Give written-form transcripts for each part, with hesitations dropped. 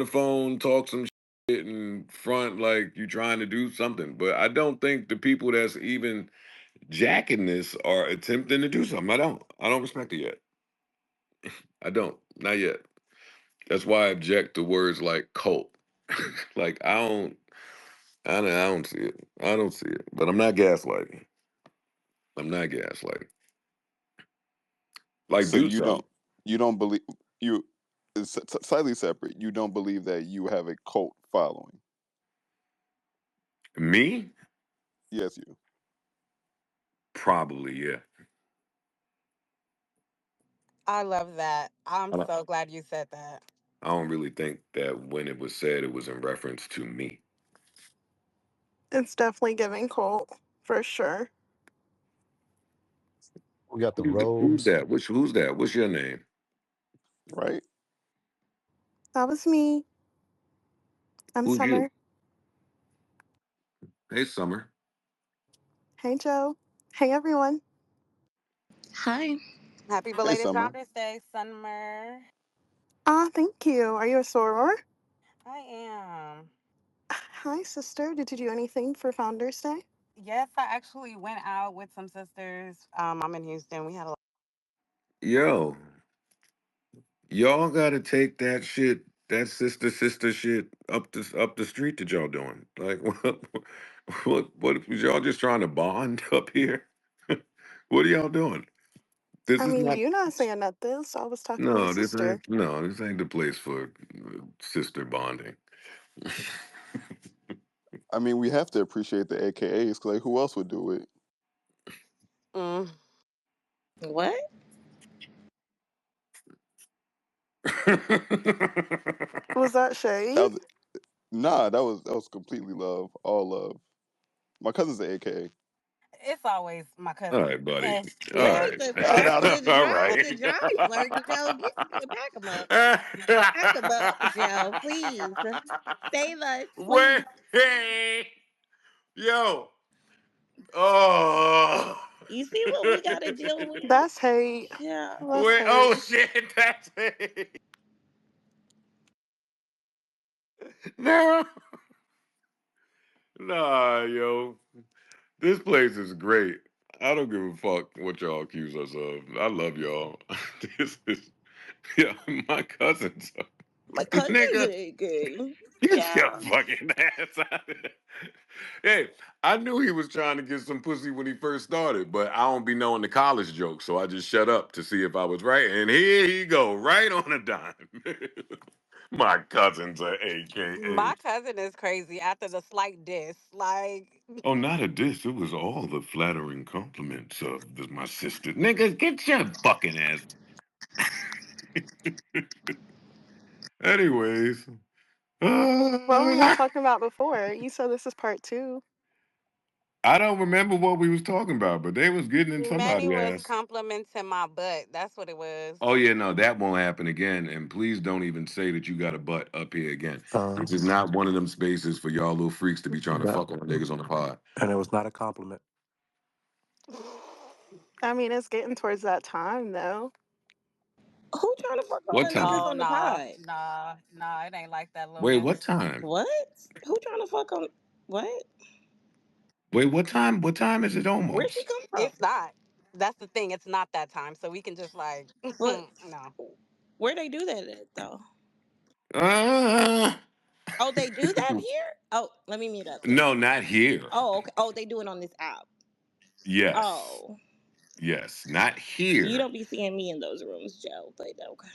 the phone, talk some shit, and front like you trying to do something. But I don't think the people that's even jacking this are attempting to do something. I don't. I don't respect it yet. I don't. Not yet. That's why I object to words like cult. Like I don't see it. I don't see it. But I'm not gaslighting. I'm not gaslighting. Like So do you don't believe you it's slightly separate. You don't believe that you have a cult following. me? Yes, you. Probably, yeah. I love that. I'm I don't, so glad you said that. I don't really think that when it was said, it was in reference to me. It's definitely giving cult for sure. We got the Who's robes. that? Who's that? What's your name? Right? That was me. I'm Who's you? Summer. Hey, Summer. Hey, Joe. Hey, everyone. Hi. Happy Hey, belated Summer. Founders Day, Summer. Ah, thank you. Are you a soror? I am. Hi, sister. Did you do anything for Founders Day? Yes, I actually went out with some sisters. I'm in Houston. We had a Yo, y'all gotta take that shit, that sister shit up the street that y'all doing. Like what was y'all just trying to bond up here? What are y'all doing? This I is mean, not you not saying nothing, so I was talking to my no, sister. this ain't the place for sister bonding. I mean, we have to appreciate the AKAs because like, who else would do it? mm. What? Was that That shade? was nah. That was completely love, all love. My cousin's an AKA. It's always my All cousin. right, buddy. All Not right. with the I not know. with the All not with right. the dry flirt, Joe. Back him up. Back him up, Joe. Please. Save us, Wait, please. hey, yo, oh, You see what we gotta deal with? That's hate. Yeah. That's wait, oh hate. shit, that's it. No, nah, yo, this place is great. I don't give a fuck what y'all accuse us of. I love y'all. This is, yeah, my cousins, My cousin's nigga. a gay. Get your Yeah. fucking ass out of there. Hey, I knew he was trying to get some pussy when he first started, but I don't be knowing the college jokes, so I just shut up to see if I was right. And here he go, right on a dime. My cousins are AKA. My cousin is crazy after the slight diss. Like, Oh, not a diss. It was all the flattering compliments of my sister. Niggas, get your fucking ass. Anyways. What were y'all uh, talking about before? You said this is part two. I don't remember what we was talking about, but they was getting in Manny somebody's was ass. complimenting my butt. That's what it was. Oh yeah, no, that won't happen again. And please don't even say that you got a butt up here again. Uh, This is not one of them spaces for y'all little freaks to be trying to that, fuck on niggas on the pod. and it was not a compliment. I mean, it's getting towards that time, though. Who trying to fuck What all the niggas time? Oh, on the nah, pod? nah, nah. It ain't like that, little Wait, what miss. time? What? Who trying to fuck on what? Wait, what time? What time is it Where'd she almost? come from? It's not. That's the thing. It's not that time. So we can just like, What no. where they do that at though? Uh, Oh, they do that here? Oh, let me mute up then. no, not here. Oh, okay. Oh, they do it on this app. Yes. Oh. Yes, not You here. don't be seeing me in those rooms, Joe, but okay.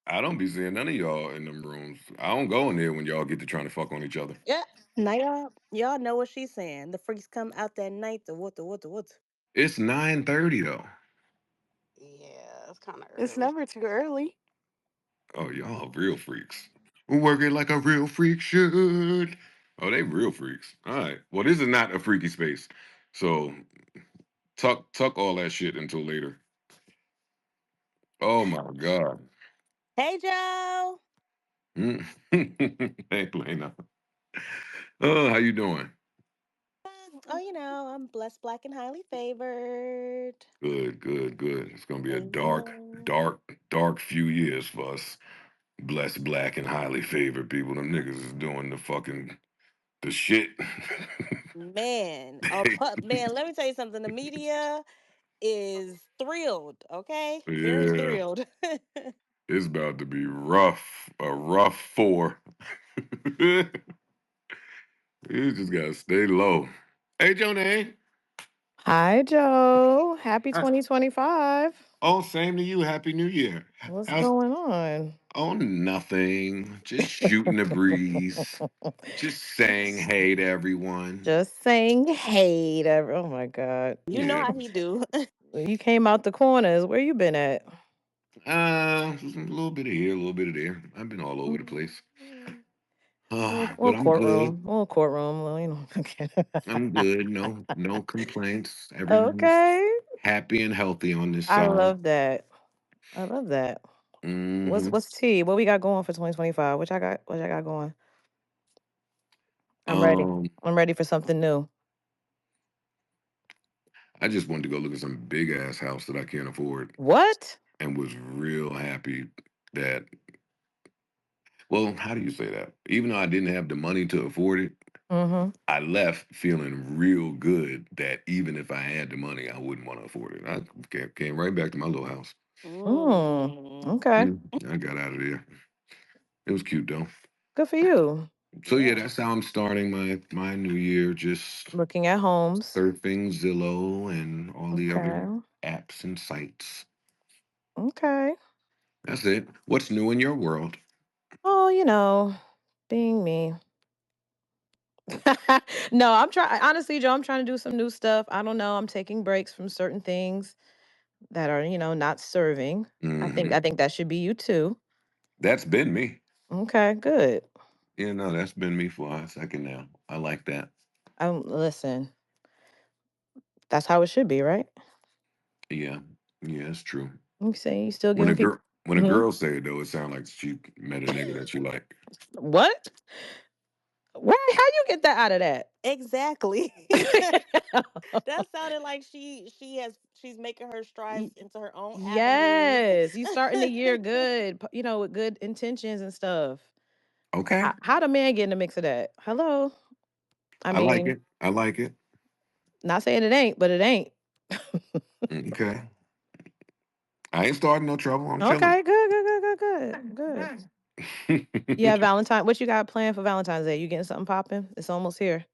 I don't be seeing none of y'all in them rooms. I don't go in there when y'all get to trying to fuck on each other. Yeah. Now y'all know what she's saying. The freaks come out that night. The what? It's 9:30 though. Yeah, it's kind of It's early. never too early. Oh, y'all real freaks. Working like a real freak should. Oh, they real freaks. All right. Well, this is not a freaky space. So tuck all that shit until later. Oh my God. Hey, Joe. Mm. Hey, Lena. Oh, how you doing? Oh, I'm blessed, black, and highly favored. Good, good, good. It's gonna be a And dark, dark, dark few years for us. blessed, black, and highly favored people. Them niggas is doing the shit. Man, They- man, let me tell you something. The media is thrilled, okay? Very yeah, thrilled. it's about to be rough. A rough four. You just gotta stay low. Hey, Jonah. Hi, Joe. Happy 2025. Oh, same to you. Happy New Year. What's How's going on? Oh, nothing. Just shooting the breeze. Just saying hey to everyone. Just saying hey to oh my God. You know Yeah. how he do. You came out the corners. Where you been at? A little bit of here, a little bit of there. I've been all over the place. Mm, But I'm good. Little courtroom, little, you know. Okay. I'm good. No complaints. Everyone's Okay. happy and healthy on this I side. love that. I love that. Hmm What's tea? What we got going for 2025? What I got going? I'm ready. Um, I'm ready for something new. I just wanted to go look at some big ass house that I can't afford What? and was real happy that well, how do you say that? Even though I didn't have the money to afford it, Mm-hmm. I left feeling real good that even if I had the money, I wouldn't want to afford it. I came right back to my little house. Mm. Mm, Okay. Yeah, I got out of there. It was cute though. Good for you. So yeah, yeah. that's how I'm starting my new year. Just Looking at homes. surfing Zillow and all the other Okay. apps and sites. Okay. That's it. What's new in your world? Oh, being me. No, I'm trying. Honestly, Joe, I'm trying to do some new stuff. I don't know. I'm taking breaks from certain things that are, not serving. Hmm I think that should be you too. That's been me. Okay, good. Yeah, no, that's been me for a second now. I like that. Listen, that's how it should be, right? Yeah, yeah, it's true. You say you still giving people. When a Mhm. girl say it though, it sounds like she met a nigga that she like. What? Where? How you get that out of that? Exactly. That sounded like she's making her strides Y- into her own avenues. yes, you starting the year good, with good intentions and stuff. Okay, How the man get in the mix of that? Hello. I I like mean, it. I like it. not saying it ain't, but it ain't. Okay, I ain't starting no trouble. I'm chilling. Okay, good, good, good, good, good, good. Yeah, It Valentine. What you got planned for Valentine's Day? You getting something popping? It's almost here.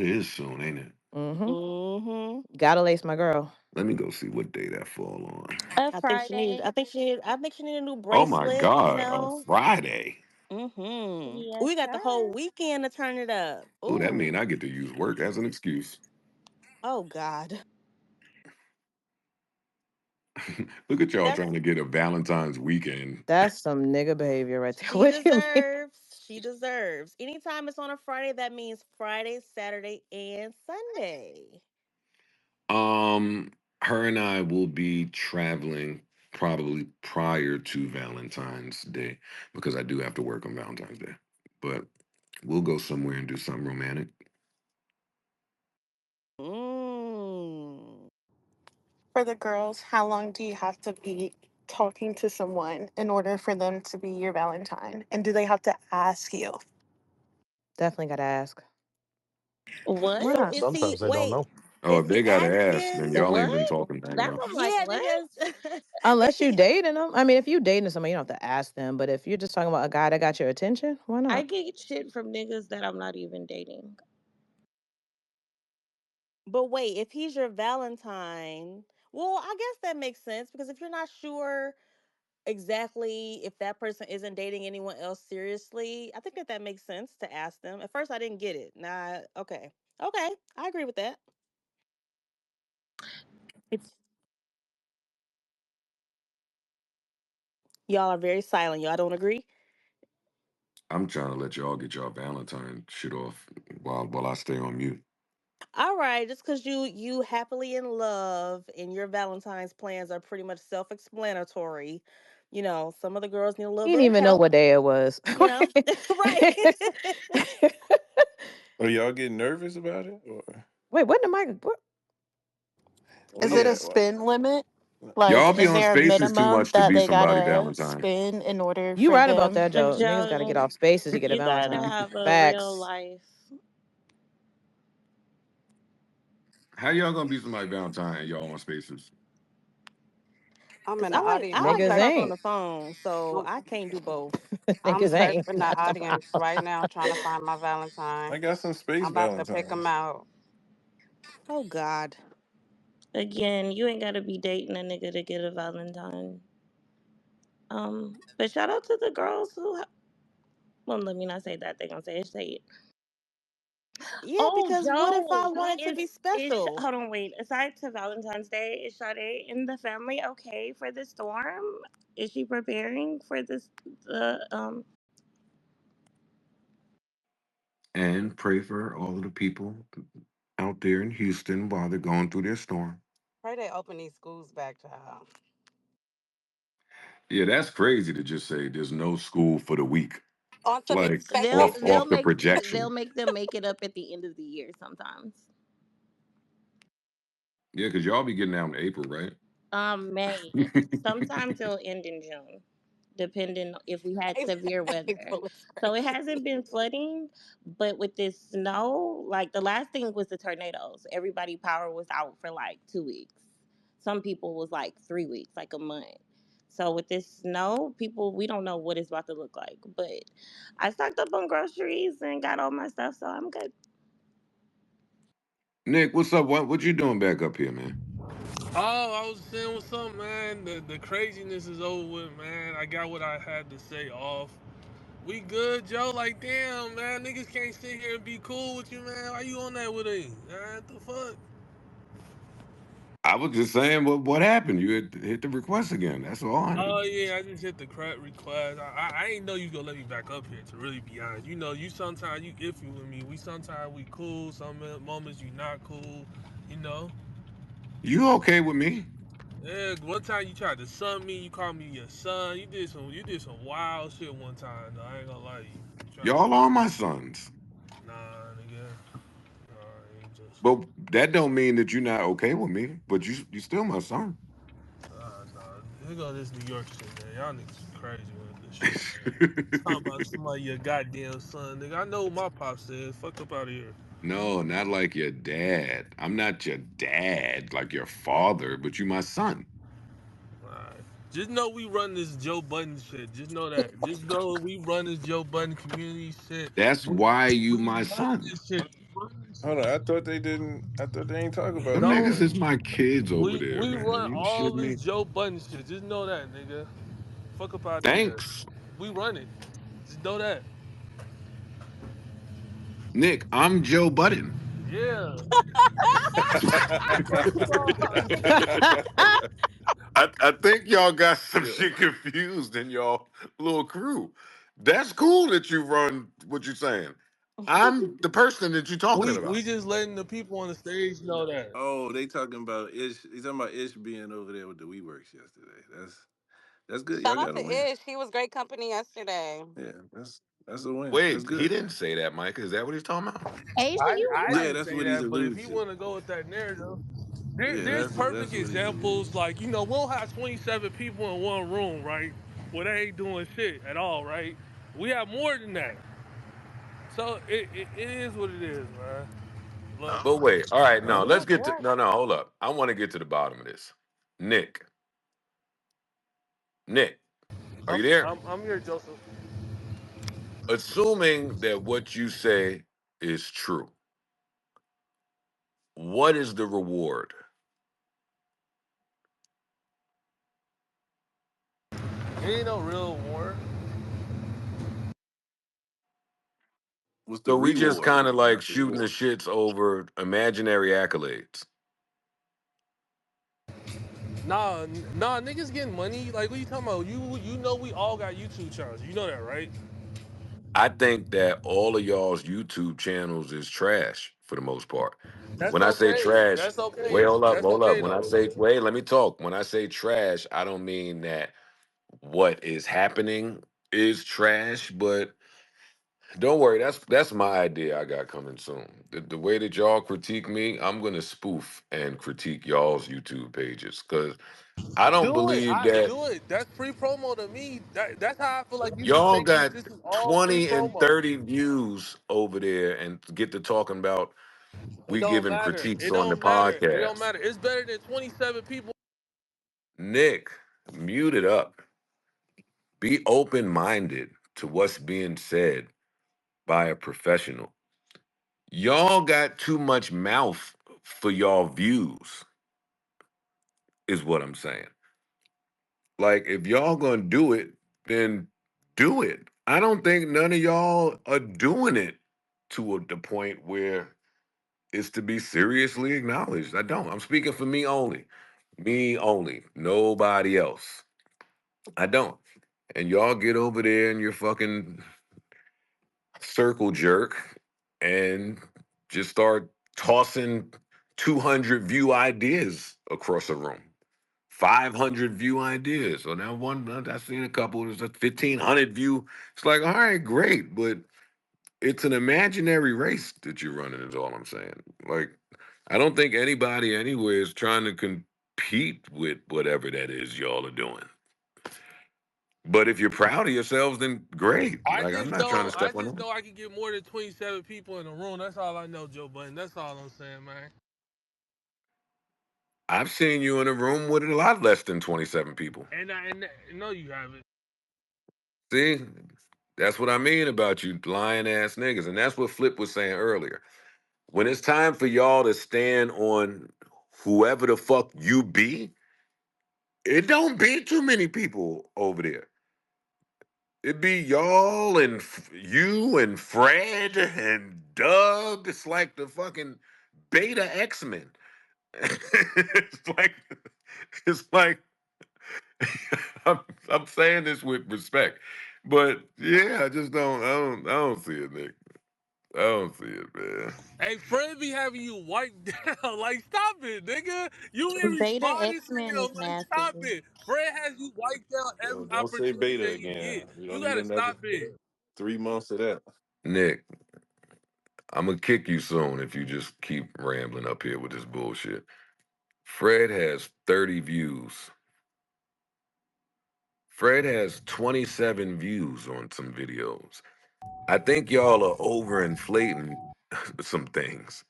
is soon, ain't it? Mm-hmm. Hmm. Gotta lace my girl. Let me go see what day that fall on. A I think she needed. Friday. I think she needed a new Oh my bracelet. God, a Friday. Yes, We got the whole sir. weekend to turn it up. Oh, that mean Ooh. I get to use work as an excuse. Oh God. Look at y'all trying That's to get a Valentine's weekend. That's some nigga behavior right there. she What do you mean? deserves. She deserves. Anytime it's on a Friday, that means Friday, Saturday, and Sunday. Um, her and I will be traveling probably prior to Valentine's Day because I do have to work on Valentine's Day. But we'll go somewhere and do something romantic. Mm. For the girls, how long do you have to be talking to someone in order for them to be your Valentine? And do they have to ask you? Definitely gotta ask. What? Why not? Is he? Sometimes they don't Wait. know. Oh, Is if he they gotta ask, then asking? y'all ain't been What? talking that Now long. I'm like, Yeah, what? because Unless you dating them. I mean, if you dating somebody, you don't have to ask them. But if you're just talking about a guy that got your attention, why I not? get shit from niggas that I'm not even dating. but wait, if he's your Valentine, well, I guess that makes sense because if you're not sure exactly if that person isn't dating anyone else seriously, I think that makes sense to ask them. At first, I didn't get it. Nah, okay, okay, I agree with that. It's Y'all are very silent. Y'all don't agree. I'm trying to let y'all get y'all Valentine shit off while I stay on mute. All right, just because you happily in love and your Valentine's plans are pretty much self-explanatory. Some of the girls need a little You didn't bit of even know help. what day it was. Right. Are y'all getting nervous about it? Or Wait, what am I? What? well, Is it a yeah. Okay. Well, spin limit? Like, Y'all be is on there a Spaces too minimum much to that be they somebody gotta Valentine. spend in order You for right about them? that, Joe. Niggas got to get Joe, off spaces to get a you gotta Valentine. have a real Facts. life. How y'all gonna be somebody Valentine and y'all on Spaces? I'm Cause in the I audience. like to Niggas talk on ain't. the phone, so I'm, I can't do both. I'm Niggas ain't. surfing the audience right now, trying to find my I Valentine. got some space I'm about to pick him Valentines. out. Oh God. Again, you ain't gotta be dating a nigga to get a Valentine. But shout out to the girls who. Well, let me not say that. They gonna say it. Yeah, Oh, because what if I Joe, wanted to be is special? hold on, wait. Aside to Valentine's Day, is Sade in the family okay for the storm? Is she preparing for this? The And pray for all of the people out there in Houston while they're going through their storm. Pray they open these schools back, child. Yeah, that's crazy to just say there's no school for the week. On some Like they'll expected. they'll off the make projection. them make it up at the end of the year sometimes. Yeah, because y'all be getting out in April, right? May. Sometimes it'll end in June, depending if we had severe weather. April is So it crazy. hasn't been flooding, but with this snow, like the last thing was the tornadoes. Everybody power was out for like 2 weeks. Some people was like 3 weeks, like a month. So with this snow, people we don't know what it's about to look like. But I stocked up on groceries and got all my stuff, so I'm good. Nick, what's up? What you doing back up here, man? Oh, I was saying what's up, man. The craziness is over with, man. I got what I had to say off. We good, Joe? Like, damn, man. Niggas can't sit here and be cool with you, man. Why you on that with me? Man, what the fuck? I was just saying what happened. You had hit the request again. That's all. Oh, yeah, I just hit the crack request. I ain't know you gonna let me back up here, to really be honest. You know, you sometimes you iffy with me. Sometimes we cool. Some moments you not cool, you know? You okay with me? Yeah, one time you tried to son me, you called me your son. You did some wild shit one time, though. I ain't gonna lie to you. You tried Y'all are my sons. nah, nigga. Nah, ain't just But that don't mean that you're not okay with me. But you still my son. nah. Here go this New York shit, man. Y'all niggas crazy with this shit, man. Talking about somebody your goddamn son, nigga. I know what my pop says. Fuck up out of here. No, not like your dad. I'm not your dad, like your father, but you my son. Alright. Just know we run this Joe Budden shit. Just know that. Just know we run this Joe Budden community shit. That's We, why you we my run son. this shit. We run this Hold shit. on, I thought they didn't. I thought they ain't talk about Them Joe niggas No, is Budden. my kids over there, we man. Are run you all shitting this me? Joe Budden shit. Just know that, nigga. Fuck up out of here. Thanks. We run it. Just know that. Nick, I'm Joe Budden. Yeah. Fuck about I think y'all got some Yeah. shit confused in y'all little crew. That's cool that you run what you're saying. I'm the person that you're talking we about. just letting the people on the stage know that. Oh, they talking about Ish. They talking about Ish being over there with the WeWorks yesterday. That's good. Y'all Shout out got to a win. Ish. He was great company yesterday. Yeah, that's a win. That's Wait, he good. didn't say that, Micah. Is that what he's talking about? Asia, you I Yeah, didn't won. that's say what he's that, but if alluding he to. want to go with that narrative, Yeah, there's that's perfect what he's alluding examples. Like we don't have 27 people in one room, right? Where they ain't doing shit at all, right? We have more than that. So it is what it is, man. Look, But wait, all right, no, let's What? get to no, hold up. I want to get to the bottom of this. Nick, Nick, are you there? I'm here, Joseph. Assuming that what you say is true, what is the reward? It ain't no real war. What's the So we just reward? kind of like Not the shooting the war. shits over imaginary accolades. Nah, niggas getting money. Like, what you talking about? You know we all got YouTube channels. You know that, right? I think that all of y'all's YouTube channels is trash for the most part. That's When I say okay. trash, That's okay. wait, hold up, That's hold up. okay When I though. say wait, let me talk. When I say trash, I don't mean that what is happening is trash, but Don't worry, that's my idea I got coming soon. The way that y'all critique me, I'm gonna spoof and critique y'all's YouTube pages because I don't Do it. believe I that do it. That's free promo to me. That's how I feel like you should y'all take this. got This is all free 20 and promo. 30 views over there and get to talking about It we don't giving matter. It critiques on the don't matter. It don't podcast. matter. It's better than 27 people. Nick, mute it up. Be open-minded to what's being said by a professional. Y'all got too much mouth for y'all views, is what I'm saying. Like, if y'all gonna do it, then do it. I don't think none of y'all are doing it to the point where it's to be seriously acknowledged. I don't. I'm speaking for me only. Me only. Nobody else. I don't. And y'all get over there and you're fucking circle jerk and just start tossing 200 view ideas across the room. 500 view ideas. So now I've seen a couple, there's a 1,500 view. It's like, all right, great. But it's an imaginary race that you're running is all I'm saying. Like, I don't think anybody anywhere is trying to compete with whatever that is y'all are doing. But if you're proud of yourselves, then great. Like, I'm not trying to I step on just them. know I can get more than 27 people in the room. That's all I know, Joe Budden. That's all I'm saying, man. I've seen you in a room with a lot less than 27 people. And no, you haven't. See, that's what I mean about you lying ass niggas. And that's what Flip was saying earlier. When it's time for y'all to stand on whoever the fuck you be, it don't be too many people over there. It be y'all and you and Fred and Doug. It's like the fucking beta X-Men. it's like it's like I'm saying this with respect. But yeah, I just don't see it, Nick. I don't see it, man. Hey, Fred be having you wiped down. Like, stop it, nigga. You ain't Beta responding to X-Men is him. Like, nasty. stop it. Fred has you wiped down Yo, every don't say opportunity beta that he again. get. We You don't need gotta another stop it. 3 months of that. Nick, I'm gonna kick you soon if you just keep rambling up here with this bullshit. Fred has 30 views. Fred has 27 views on some videos. I think y'all are overinflating some things.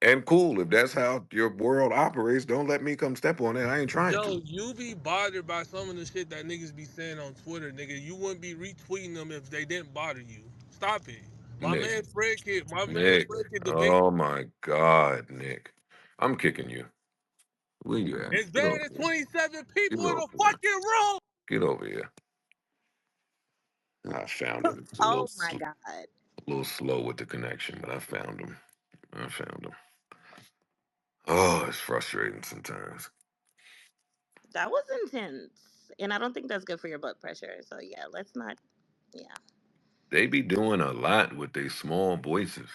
And cool, if that's how your world operates, don't let me come step on it. I ain't trying to. Joe, you be bothered by some of the shit that niggas be saying on Twitter, nigga. You wouldn't be retweeting them if they didn't bother you. Stop it. Nick, My man Nick. Fred kid debate. Oh my God, Nick. I'm kicking you. Where you at? It's Get better over than here. 27 Get people in over a here. fucking room. Get over here. I found him. It's Oh my god. a little slow with the connection, but I found him. I found him. Oh, it's frustrating sometimes. That was intense. And I don't think that's good for your blood pressure. So yeah, let's not yeah. They be doing a lot with their small voices.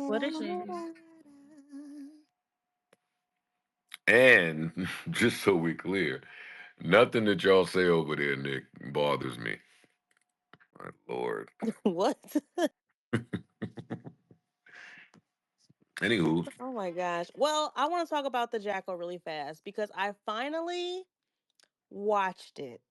What a shame. And just so we clear, nothing that y'all say over there, Nick, bothers me. My Lord. What? Anywho, Oh my gosh. Well, I want to talk about the Jackal really fast because I finally watched it.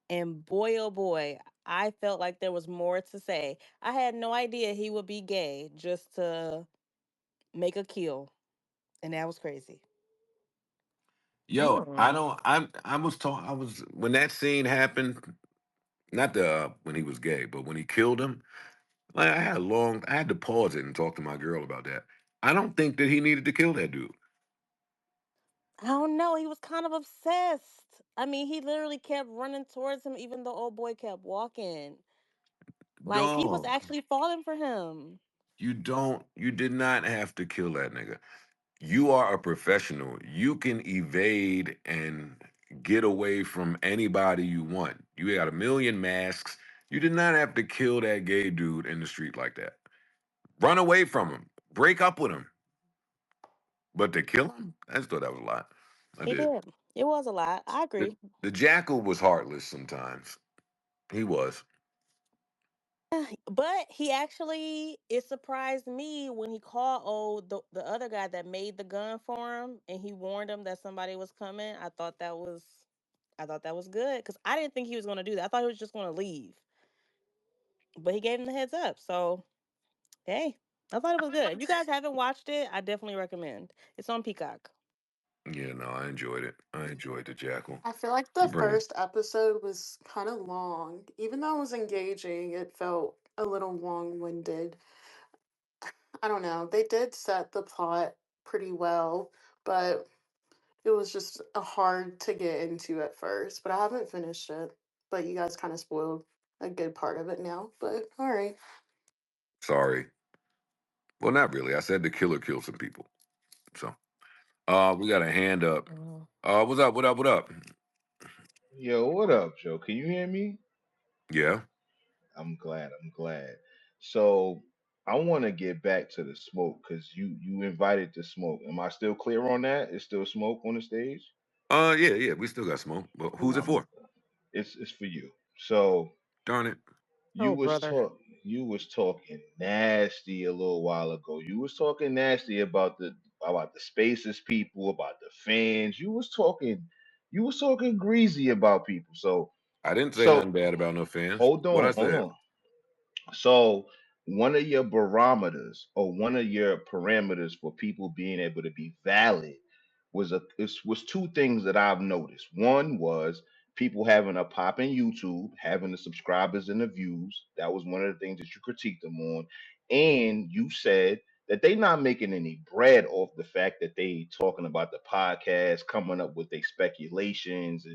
And boy, oh boy, I felt like there was more to say. I had no idea he would be gay just to make a kill. And that was crazy. yo, I Mm. don't. I was talking. I was when that scene happened. Not the when he was gay, but when he killed him. Like I had to pause it and talk to my girl about that. I don't think that he needed to kill that dude. I don't know. He was kind of obsessed. I mean, he literally kept running towards him, even though old boy kept walking. Like he was Dog, actually falling for him. you did not have to kill that nigga. You are a professional. You can evade and get away from anybody you want. You got a million masks. You did not have to kill that gay dude in the street like that. Run away from him. Break up with him. But to kill him, I just thought that was a lot. I He did. did. It was a lot. I The, agree. the Jackal was heartless sometimes. He was. But he actually, it surprised me when he called the other guy that made the gun for him, and he warned him that somebody was coming. I thought that was good because I didn't think he was going to do that. I thought he was just going to leave, but he gave him the heads up. So hey, I thought it was good. If you guys haven't watched it, I definitely recommend. It's on Peacock. Yeah, no, I enjoyed it. I enjoyed the Jackal. I feel like You the bring it. first episode was kind of long. Even though it was engaging, it felt a little long winded. I don't know. They did set the plot pretty well, but it was just hard to get into at first. But I haven't finished it. But you guys kind of spoiled a good part of it now. But all right. Sorry. Well, not really. I said the killer killed some people. So, we got a hand up. Mhm. What's up? What up? What up? Yo, what up, Joe? Can you hear me? Yeah. I'm glad. I'm glad. So I want to get back to the smoke because you invited the smoke. Am I still clear on that? Is still smoke on the stage? Yeah, yeah. We still got smoke. But who's it Um, for? it's for you. So Darn it. Oh, brother. you was talking nasty a little while ago. You was talking nasty about the spaces people, about the fans. You was talking greasy about people. I didn't say So nothing bad about no fans. hold What I on, hold said. on. So one of your barometers or one of your parameters for people being able to be valid was two things that I've noticed. One was people having a pop in YouTube, having the subscribers and the views. That was one of the things that you critiqued them on. And you said that they not making any bread off the fact that they talking about the podcast, coming up with their speculations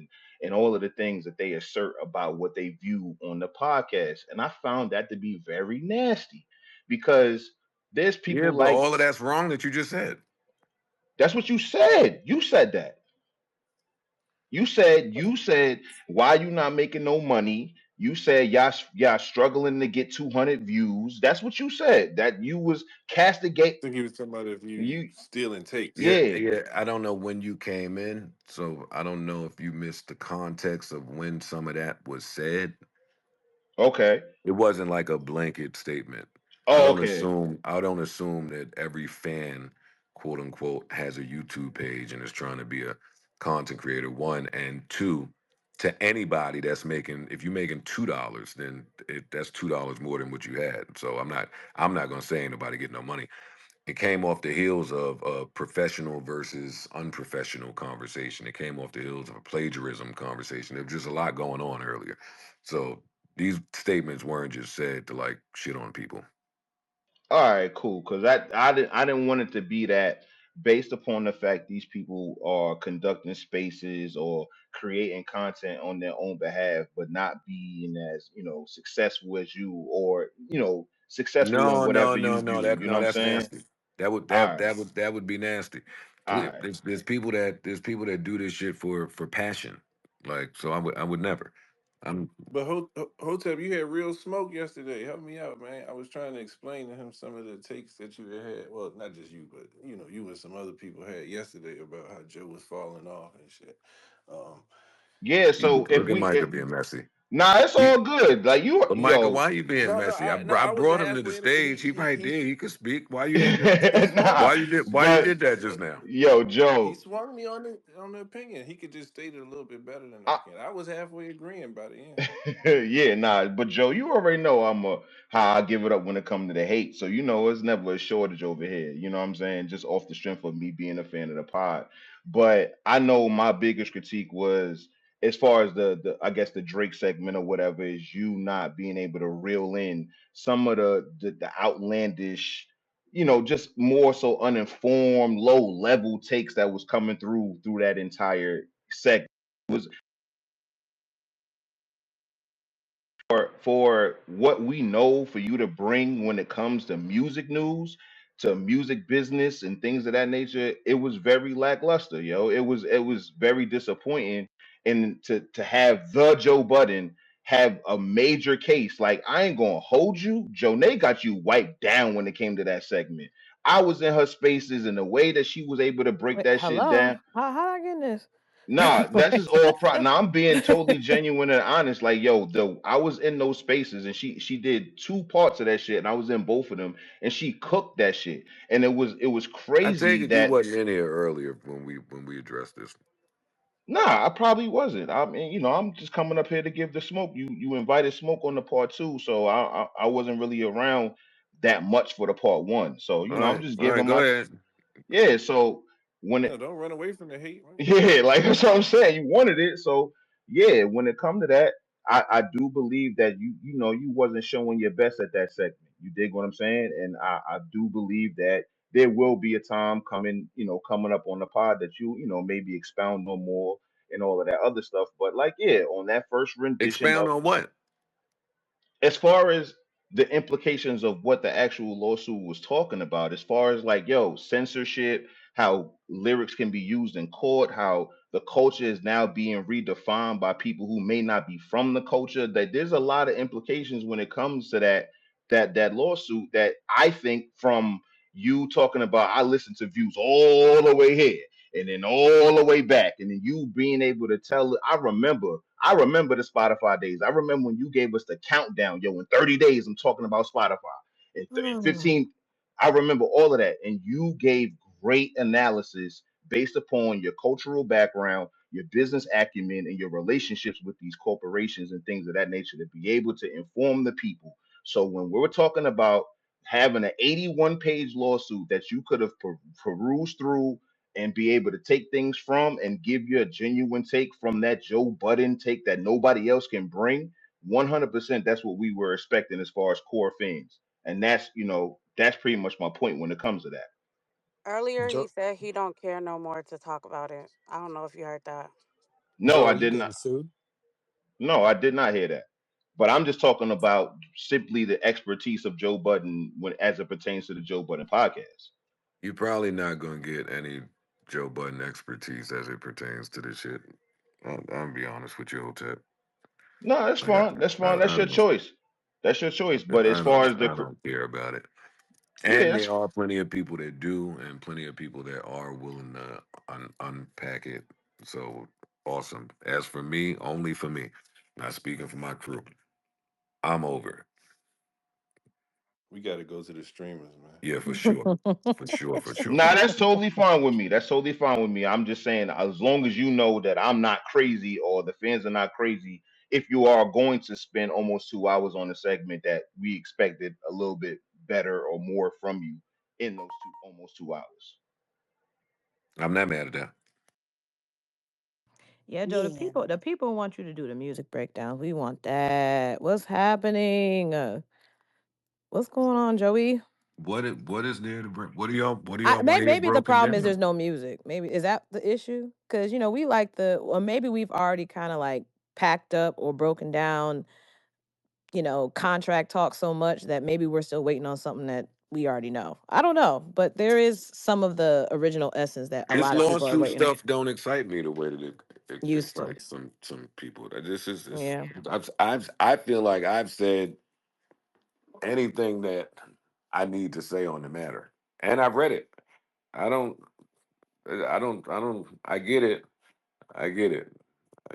and all of the things that they assert about what they view on the podcast. And I found that to be very nasty because there's Yeah, people but like all of that's wrong that you just said. that's what you said. You said that. You said why you not making no money? You said y'all struggling to get 200 views. That's what you said. That you was castigate I think he was talking about if you you stealing takes. Yeah, yeah. yeah. I don't know when you came in, so I don't know if you missed the context of when some of that was said. Okay. It wasn't like a blanket statement. I Oh, don't okay. assume I don't assume that every fan, quote unquote, has a YouTube page and is trying to be a content creator. One and two, to anybody that's making, if you're making $2, then that's $2 more than what you had. So I'm not gonna say ain't nobody getting no money. It came off the heels of a professional versus unprofessional conversation. It came off the heels of a plagiarism conversation. There was just a lot going on earlier. So these statements weren't just said to like shit on people. All right, cool. Because I didn't want it to be that based upon the fact these people are conducting spaces or creating content on their own behalf, but not being as successful as you or successful in No, no, whatever no, you no. do. That You know no, what I'm that's saying? nasty. That would All that right, that would that would be nasty. all right. There's people that do this shit for passion. Like so, I would never. I'm But Hotep, you had real smoke yesterday. Help me out, man. I was trying to explain to him some of the takes that you had. Well, not just you, but you and some other people had yesterday about how Joe was falling off and shit. Um, Yeah. he So if look at we, Micah being messy. nah, it's He all good. Like But Michael, yo, why you being no, no, messy? no. I I was brought him to the halfway. stage. He right He there. He could speak. Why you had to? he swung nah, me. Why you but did that just now? yo, He Joe. swung me on the opinion. He could just state it a little bit better than I can. I was halfway agreeing by the end. Yeah, nah, but Joe, you already know how I give it up when it comes to the hate. So you know it's never a shortage over here. You know what I'm saying? Just off the strength of me being a fan of the pod. But I know my biggest critique was as far as the I guess the Drake segment or whatever is you not being able to reel in some of the outlandish, just more so uninformed, low level takes that was coming through that entire segment for what we know for you to bring when it comes to music news, to music business and things of that nature, it was very lackluster, yo. It was very disappointing. And to have the Joe Budden have a major case, like I ain't gonna hold you, Jonay got you wiped down when it came to that segment. I was in her spaces and the way that she was able to break Wait, that shit hello? down. How I get in this? Nah, that's just all pro. Now I'm being totally genuine and honest. Like, yo, the I was in those spaces, and she did two parts of that shit, and I was in both of them, and she cooked that shit, and it was I take crazy it you that. wasn't in here earlier when we addressed this. Nah, I probably wasn't. I mean, I'm just coming up here to give the smoke. You invited smoke on the part two, so I wasn't really around that much for the part one. So I'm just All right, giving go my ahead. yeah. So when No, don't run away from the hate, man. yeah, like that's what I'm saying. You wanted it, so yeah. When it come to that, I do believe that you wasn't showing your best at that segment. You dig what I'm saying? And I do believe that there will be a time coming up on the pod that maybe expound no more and all of that other stuff. But like yeah, on that first rendition Expound of on what? as far as the implications of what the actual lawsuit was talking about, as far as like, yo, censorship, how lyrics can be used in court, how the culture is now being redefined by people who may not be from the culture, that there's a lot of implications when it comes to that lawsuit that I think from you talking about I listen to views all the way here and then all the way back, and then you being able to tell. I remember the Spotify days. I remember when you gave us the countdown, yo. In 30 days, I'm talking about Spotify. In 15, I remember all of that, and you gave great analysis based upon your cultural background, your business acumen, and your relationships with these corporations and things of that nature to be able to inform the people. So when we're talking about having an 81-page lawsuit that you could have perused through and be able to take things from and give you a genuine take from that Joe Budden take that nobody else can bring, 100% that's what we were expecting as far as core fans. And that's pretty much my point when it comes to that. Earlier, he Joe, said he don't care no more to talk about it. I don't know if you heard that. No, Joe, I you did getting not. sued? No, I did not hear that. But I'm just talking about simply the expertise of Joe Budden as it pertains to the Joe Budden podcast. You're probably not gonna get any Joe Budden expertise as it pertains to this shit. I'll be honest with you, Hotep. No, that's Like I, fine. That's I, fine. That's I your don't, choice. That's your choice. I But as far don't, as I don't care about it. yeah, And that's there are plenty of people that do, and plenty of people that are willing to unpack it. So awesome. As for me, only for me. Not speaking for my crew. I'm over it. We got to go to the streamers, man. Yeah, for sure. For sure, for sure. nah, that's totally fine with me. That's totally fine with me. I'm just saying, as long as you know that I'm not crazy or the fans are not crazy, if you are going to spend almost 2 hours on a segment that we expected a little bit better or more from you in those almost 2 hours. I'm not mad at that. Yeah, Joe, the Yeah. people want you to do the music breakdown. We want that. What's happening? What's going on, Joey? What is there to bring? What do y'all I want to hear maybe the broken problem is down? there's no music. Maybe is that the issue? Because we like or maybe we've already kind of like packed up or broken down, contract talk so much that maybe we're still waiting on something that we already know. I don't know, but there is some of the original essence that a This lot of people are lawsuit waiting stuff don't excite me the way that it used to. excites some people. That this is this. Yeah. I feel like I've said anything that I need to say on the matter, and I've read it. I don't. I get it. I get it.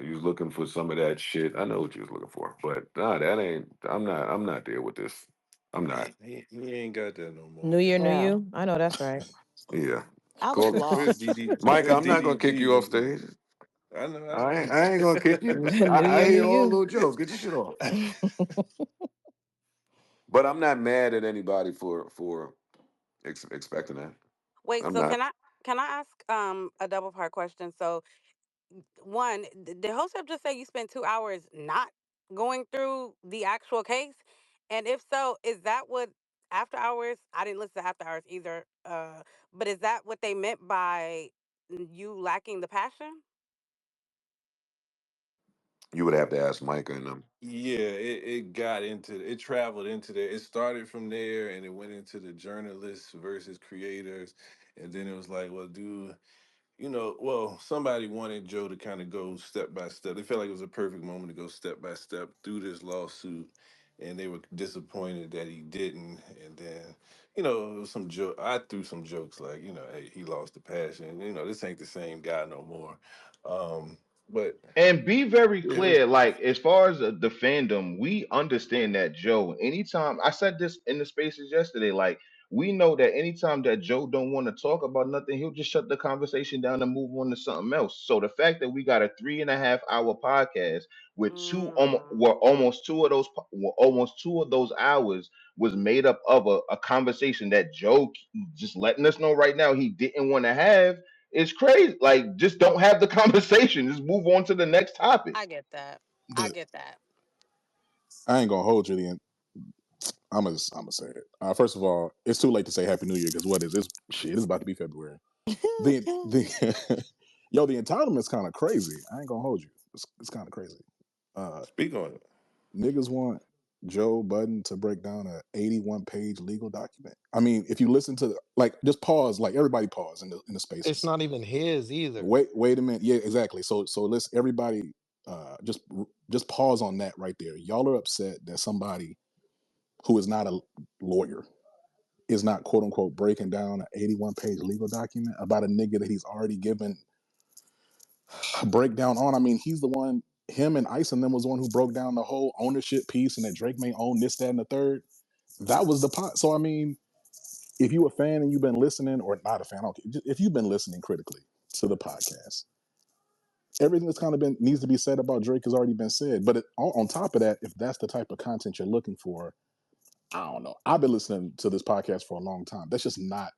You was looking for some of that shit. I know what you was looking for, but nah, that ain't. I'm not there with this. I'm not. He ain't got that no more, New year, man. new Yeah. you. I know that's right. Yeah. I was Call it. Where's lost. Mike, Where's I'm not gonna kick DDG you off this stage. morning? I know. I ain't gonna kick you. New I year, new hear all you. little jokes. Get your shit off. But I'm not mad at anybody for expecting that. Wait, I'm so not. can I ask a double part question? So one, did Hosep just say you spent 2 hours not going through the actual case? And if so, is that what after hours? I didn't listen to after hours either. But is that what they meant by you lacking the passion? You would have to ask Micah and them. Yeah, it got into it traveled into there. It started from there and it went into the journalists versus creators. And then it was like, well, dude, somebody wanted Joe to kind of go step by step. They felt like it was a perfect moment to go step by step through this lawsuit, and they were disappointed that he didn't. And then, it was some joke. I threw some jokes like, hey, he lost the passion. This ain't the same guy no more. Um, but And be very yeah, clear, like as far as the fandom, we understand that Joe. Anytime I said this in the spaces yesterday, like we know that anytime that Joe don't want to talk about nothing, he'll just shut the conversation down and move on to something else. So the fact that we got a 3.5 hour podcast with Mm. were almost two of those, were almost 2 of those hours was made up of a conversation that Joe just letting us know right now he didn't want to have. It's crazy. Like, just don't have the conversation. Just move on to the next topic. I get that. I The get that. I ain't gonna hold you. I'm gonna say it. First of all, it's too late to say Happy New Year because what is this shit? It's about to be February. The yo, the entitlement's kind of crazy. I ain't gonna hold you. It's kind of crazy. Uh, speak on it. Niggas want Joe Budden to break down a 81-page legal document. I mean, if you listen to like, just pause, like everybody pause in the it's spaces. not even his either. Wait a minute. Yeah, exactly. So let's everybody just pause on that right there. Y'all are upset that somebody who is not a lawyer is not quote unquote breaking down an 81-page legal document about a nigga that he's already given a breakdown on. I mean, he's the one, him and Ice and them was the one who broke down the whole ownership piece and that Drake may own this, that, and the third. That was the pot. So I mean, if you a fan and you've been listening, or not a fan, okay, if you've been listening critically to the podcast, everything that's kind of been needs to be said about Drake has already been said. But on top of that, if that's the type of content you're looking for, I don't know. I've been listening to this podcast for a long time. That's just not.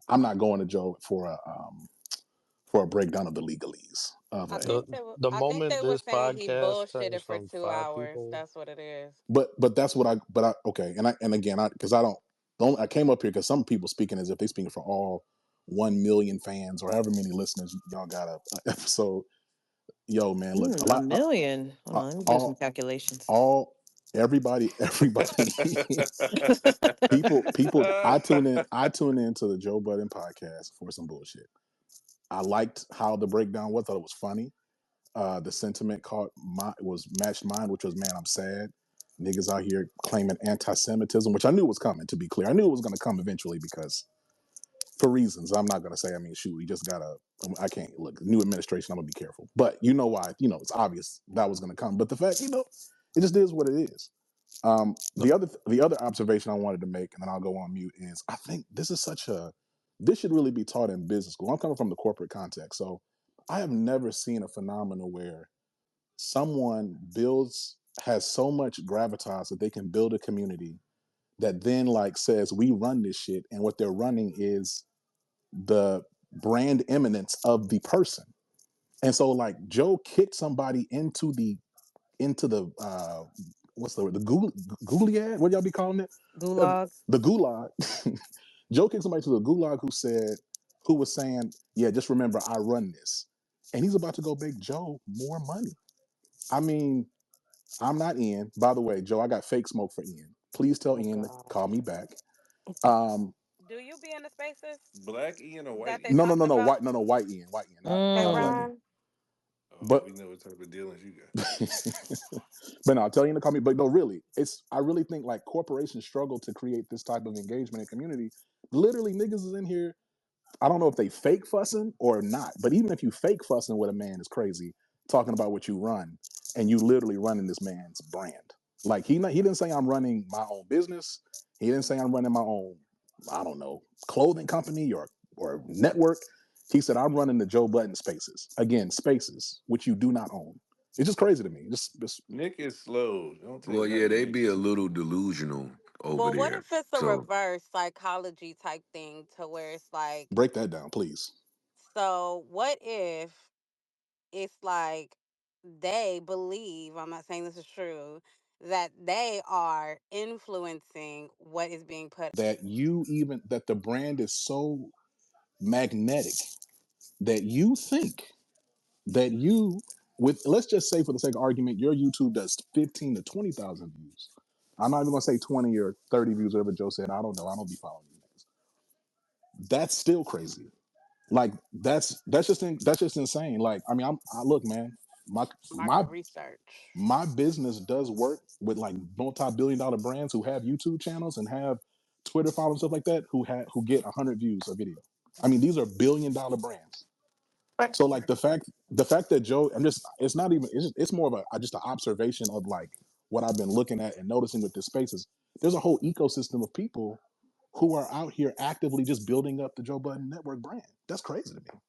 I'm not going to Joe for a breakdown of the legalese of I a. The think they the I think moment they were this saying he podcast turns bullshitted for from 2 hours. five people, That's what it is. But that's what I okay. And again, because I came up here because some people speaking as if they speaking for all 1 million fans or however many listeners y'all got a episode. Yo, man, look, a A lot, million. Hold on, let me do some all calculations. all everybody people I tune in to the Joe Budden podcast for some bullshit. I liked how the breakdown was. I thought it was funny. The sentiment was matched mine, which was, man, I'm sad. Niggas out here claiming anti-Semitism, which I knew was coming. To be clear, I knew it was going to come eventually because for reasons I'm not going to say. I mean, shoot, we just gotta. I can't look. New administration. I'm gonna be careful, but you know why? You know, it's obvious that was going to come. But the fact, it just is what it is. the The other observation I wanted to make, and then I'll go on mute, is I think this should really be taught in business school. I'm coming from the corporate context, so I have never seen a phenomenon where someone has so much gravitas that they can build a community that then like says we run this shit, and what they're running is the brand eminence of the person. And so like Joe kicked somebody into the what's the word, the Gouliad, what y'all be calling it, Gulag. the gulag. Joe kicked somebody to the gulag who was saying, yeah, just remember I run this, and he's about to go make Joe more money. I mean, I'm not Ian. By the way, Joe, I got fake smoke for Ian. Please tell Oh Ian to God. call me back. Um, Do you be in the spaces Black Ian or white that they no, Ian? no, no, talking no, about? no, white Ian, not Okay, not black Mm. Ian. Ron. Oh, But we know what type of dealings you got. but no, I'll tell Ian to call me. But no, really, I really think like corporations struggle to create this type of engagement and community. Literally, niggas is in here. I don't know if they fake fussing or not, but even if you fake fussing with a man is crazy. Talking about what you run, and you literally running this man's brand. Like he didn't say I'm running my own business. He didn't say I'm running my own, I don't know, clothing company or network. He said I'm running the Joe Budden spaces. Again, spaces which you do not own. It's just crazy to me. Just Nick is slow. Don't take Well, yeah, nothing they Nick be a say. little delusional over Well, what there. if it's a So reverse psychology type thing to where it's like, break that down, please. so what if it's like they believe, I'm not saying this is true, that they are influencing what is being put. That the brand is so magnetic that you think that you with let's just say for the sake of argument your YouTube does 15 to 20,000 views. I'm not even gonna say 20 or 30 views, whatever Joe said. I don't know. I don't be following you guys. That's still crazy. Like that's just insane. Like I mean, I look, man, my my Market research. my business does work with like multi-billion-dollar brands who have YouTube channels and have Twitter followers, stuff like that, who get 100 views a video. I mean, these are billion-dollar brands. So like the fact that Joe, it's not even it's more of just an observation of like what I've been looking at and noticing with this space is there's a whole ecosystem of people who are out here actively just building up the Joe Budden Network brand. That's crazy to me.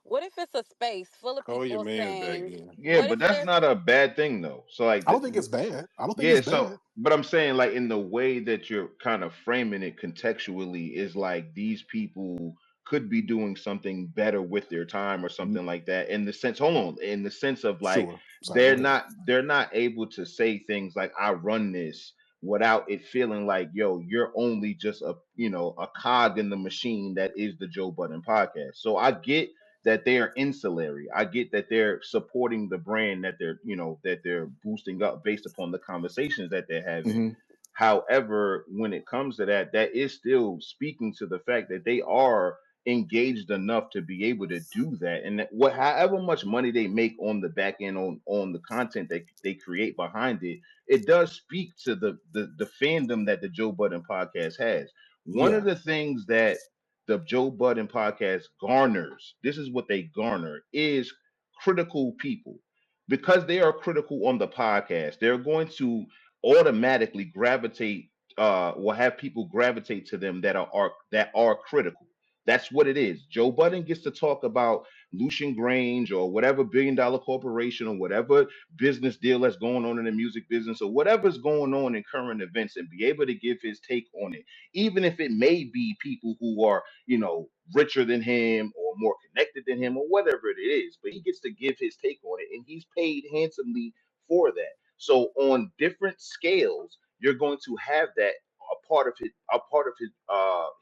What if it's a space full of Call your people man's back saying, then. Yeah, what but if that's there's not a bad thing though. So like I don't think it's bad. I don't think yeah, it's so bad. but I'm saying like in the way that you're kind of framing it contextually is like these people could be doing something better with their time or N- something like that in the sense hold on in the sense of like Sure. Sorry. Go ahead. they're not able to say things like I run this without it feeling like yo you're only just a a cog in the machine that is the Joe Budden podcast. So I get that they are insulary. I get that they're supporting the brand that they're, that they're boosting up based upon the conversations that they're having. Hmm. However, when it comes to that, that is still speaking to the fact that they are engaged enough to be able to do that. And that what however much money they make on the back end on the content that they create behind it, it does speak to the fandom that the Joe Budden podcast has. One of Yeah. the things that the Joe Budden podcast garners, this is what they garner, is critical people. Because they are critical on the podcast, they're going to automatically gravitate will have people gravitate to them that are critical. That's what it is. Joe Budden gets to talk about Lucian Grange or whatever billion-dollar corporation or whatever business deal that's going on in the music business or whatever's going on in current events and be able to give his take on it, even if it may be people who are richer than him or more connected than him or whatever it is. But he gets to give his take on it, and he's paid handsomely for that. So on different scales, you're going to have that a part of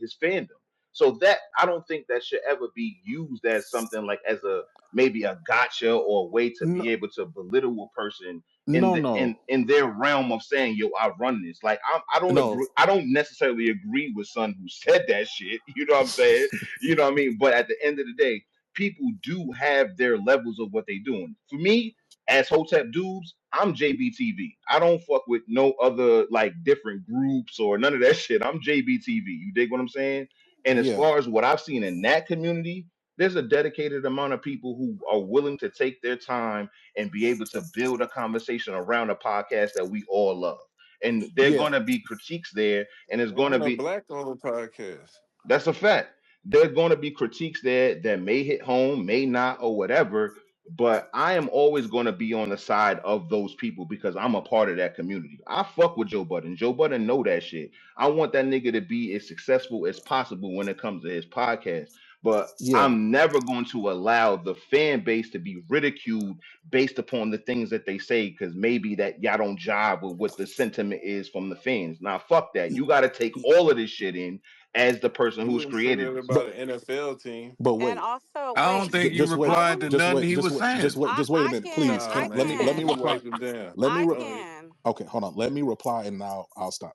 his fandom. So that I don't think that should ever be used as something like as a maybe a gotcha or a way to No. be able to belittle a person in No. the No. in their realm of saying, yo, I run this. Like I don't No. agree. I don't necessarily agree with son who said that shit. You know what I'm saying? You know what I mean? But at the end of the day, people do have their levels of what they doing. For me, as Hotep dudes, I'm JBTV. I don't fuck with no other like different groups or none of that shit. I'm JBTV. You dig what I'm saying? And as Yeah. far as what I've seen in that community, there's a dedicated amount of people who are willing to take their time and be able to build a conversation around a podcast that we all love. And there are Yeah. going to be critiques there, and it's going to On a be black owned podcast. that's a fact. There are going to be critiques there that may hit home, may not, or whatever. But I am always going to be on the side of those people because I'm a part of that community. I fuck with Joe Budden. Joe Budden know that shit. I want that nigga to be as successful as possible when it comes to his podcast. But Yeah. I'm never going to allow the fan base to be ridiculed based upon the things that they say because maybe that y'all don't jive with what the sentiment is from the fans. Now, fuck that. You got to take all of this shit in as the person You who's wouldn't say created that this. about But an NFL team. but and wait. also I don't wait, think you Just wait. I replied to want Just nothing wait. he Just was wait. Just saying. wait. Just wait a I minute, can please. I Can Nah, let me man, let me can you reply. wiped them down. Let me. I Re- Go ahead. can. okay. Hold on. Let me reply, and now I'll stop.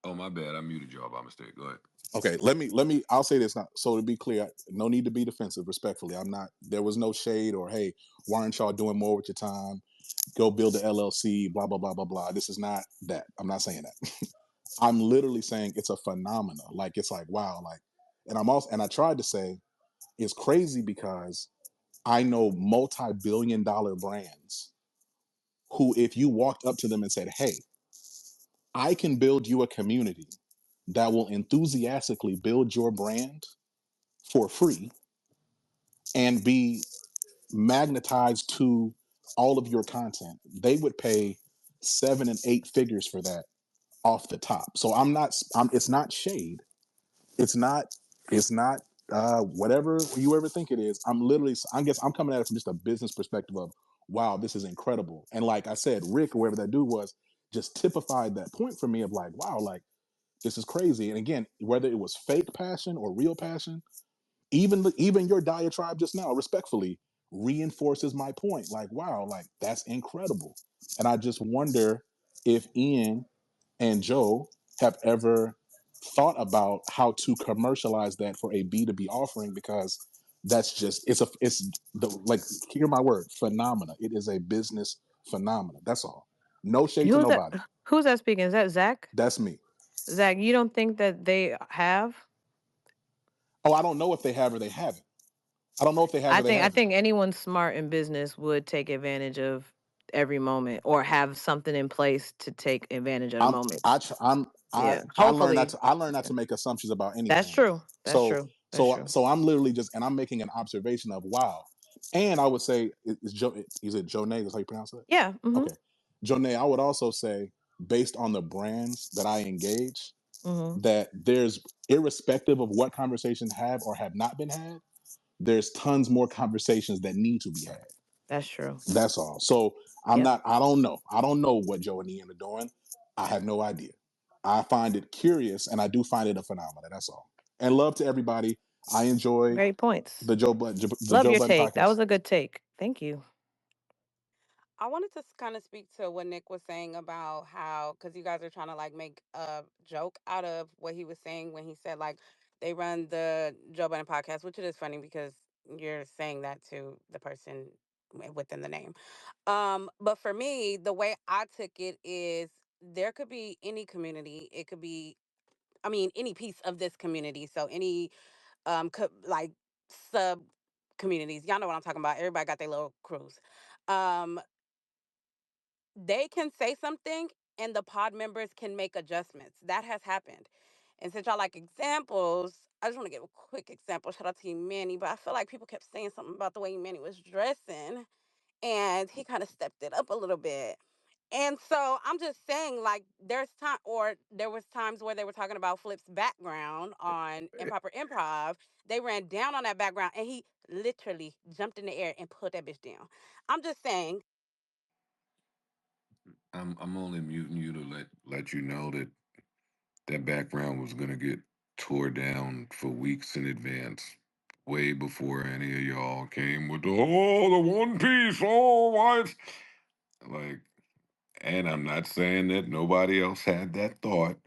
Oh, my bad. I muted y'all by mistake. Go ahead. Okay, I'll say this now. So to be clear, no need to be defensive, respectfully. I'm not, there was no shade or, hey, why aren't y'all doing more with your time? Go build the LLC, blah, blah, blah, blah, blah. This is not that. I'm not saying that. I'm literally saying it's a phenomena. Like, it's like, wow. Like, and I tried to say it's crazy because I know multi-billion dollar brands who, if you walked up to them and said, hey, I can build you a community that will enthusiastically build your brand for free and be magnetized to all of your content, they would pay 7 and 8 figures for that off the top. So it's not shade. It's not, it's not whatever you ever think it is. I guess I'm coming at it from just a business perspective of, wow, this is incredible. And like I said, Rick, or whoever that dude was, just typified that point for me of like, wow, like this is crazy. And again, whether it was fake passion or real passion, even your diatribe just now respectfully reinforces my point, like wow, like that's incredible. And I just wonder if Ian and Joe have ever thought about how to commercialize that for a B2B offering, because that's just it's the like, hear my word, phenomena. It is a business phenomena. That's all. No shade to Who's that? nobody. Who's that speaking? Is that Zach? That's me. Zach, you don't think that they have? Oh, I don't know if they have or they haven't. I don't know if they have or they I haven't. think anyone smart in business would take advantage of every moment or have something in place to take advantage of the moments. Yeah. I learned not Hopefully. to Yeah. make assumptions about That's anything. true. That's So true. That's true. I'm literally just and I'm making an observation of wow. And I would say is Joe is it Jonay? That's how you pronounce it? Yeah. Okay. Jonay, I would also say based on the brands that I engage, that there's irrespective of what conversations have or have not been had, there's tons more conversations that need to be had. That's true. That's all. So Yep. I don't know. I don't know what Joe and Ian are doing. I have no idea. I find it curious and I do find it a phenomenon. That's all. And love to everybody. I enjoy Great points. the Love Joe your Budden take. That podcast. was a good take. Thank you. I wanted to kind of speak to what Nick was saying about how, because you guys are trying to like make a joke out of what he was saying when he said like they run the Joe Budden podcast, which it is funny because you're saying that to the person within the name. But for me, the way I took it is there could be any community. It could be, I mean, any piece of this community. So any like sub communities. Y'all know what I'm talking about. Everybody got their little crews. Um, they can say something and the pod members can make adjustments. That has happened. And since y'all like examples, I just want to give a quick example. Shout out to Manny, but I feel like people kept saying something about the way Manny was dressing, and he kind of stepped it up a little bit. And so I'm just saying, like, there's time, or there was times where they were talking about Flip's background on Improper Improv. They ran down on that background, and he literally jumped in the air and put that bitch down. I'm just saying. I'm only muting you to let you know that that background was gonna get tore down for weeks in advance, way before any of y'all came with the One Piece. Oh, what? Like, and I'm not saying that nobody else had that thought,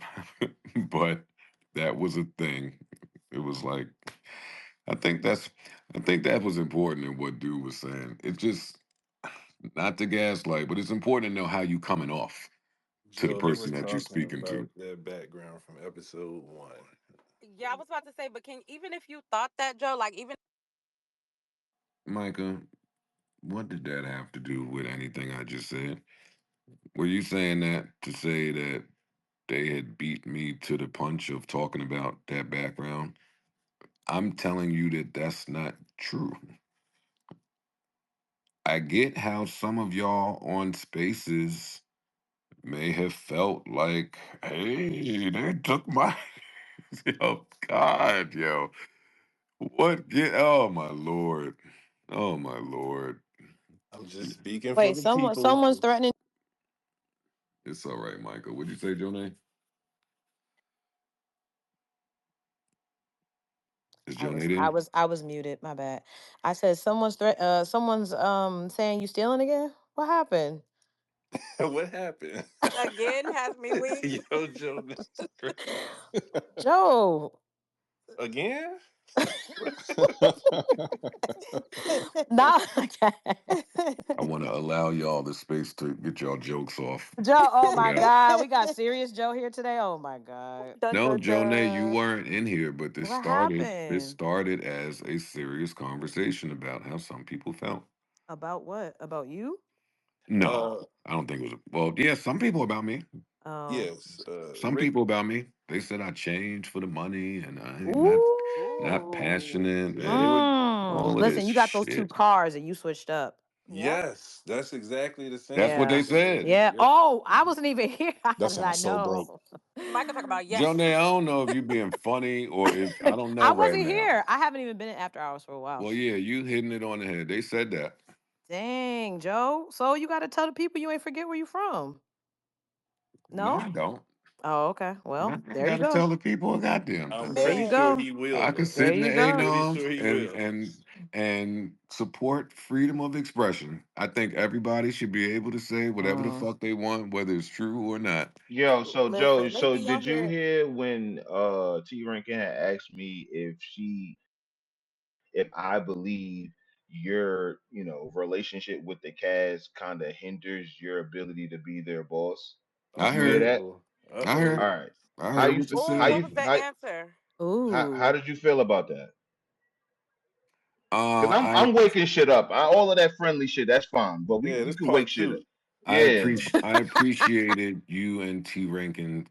but that was a thing. It was like I think that's I think that was important in what dude was saying. It's just not to gaslight, but it's important to know how you coming off to the Joe, they person was that you're talking speaking to. about their background from episode 1. Yeah, I was about to say, but can even if you thought that, Joe, like even Micah, what did that have to do with anything I just said? Were you saying that to say that they had beat me to the punch of talking about that background? I'm telling you that that's not true. I get how some of y'all on spaces may have felt like, hey, they took my. Yo, God, yo. What? Get. Oh, my Lord. Oh, my Lord. I'm just speaking for Wait, the people. someone's threatening. It's all right, Michael. What'd you say, Jonah? Is Jonah there? I was muted. My bad. I said someone's saying you stealing again. What happened? What happened? again has me weak. Yo, Joe, this is crazy. Joe. Again? Nah. Okay. I want to allow y'all the space to get y'all jokes off. Joe, oh my Yeah. God. We got serious Joe here today. Oh my God. Dun, No, dun, Jonah, you dun. weren't in here, but this What started. This happened? started as a serious conversation about how some people felt. About what? About you? No, Uh, I don't think it was. Well, yeah, some people about me. Oh. yes. Some Rick. people about me. They said I changed for the money and I'm not Ooh. passionate Yeah, they and would. all of Listen, this you got those two shit. cars and you switched up. Yep. Yes, that's exactly the That's what they Yeah. sentiment that they. said. Yeah. Yep. Oh, I Mhm. wasn't even here. How That did I sounds so broke. know? Micah talk about yes. Jonah, I don't know if you're being funny or if I don't know I right wasn't now. here. I haven't even been in after hours for a while. Well, yeah, you hitting it on the head. They said that. Dang, Joe. So you got to tell the people you ain't forget where you from. No, No? I don't. Oh, okay. I Well, ain't there got you to go. tell the people a goddamn I'm thing. There pretty you sure go. he will I can though. There sit in you the I'm go. pretty anons sure he will. and support freedom of expression. I think everybody should be able to say whatever the Mm. fuck they want, whether it's true or not. Yo, so Joe, Listen, they so be on did you here. hear when T Rankin had asked me if I believe your, relationship with the cast kind of hinders your ability to be their boss? I Did you hear heard. that? Oh, I oh. All heard. right. I How heard you what you f- Oh, how what said. you was the how answer? how Ooh. did you feel about that? Because I I'm waking shit up. All of that friendly shit, that's fine. But Yeah, we this can wake part shit up. two. Yeah. I appreciated you and T Rankin's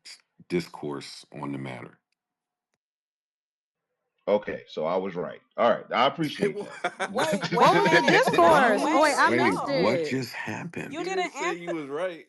discourse on the matter. Okay, so I was right. All right, I appreciate that. What Wait a was the minute. What No, discourse? happened? Wait, wait, I Wait, missed no. what it. just happened? You He didn't didn't say answer. you was right.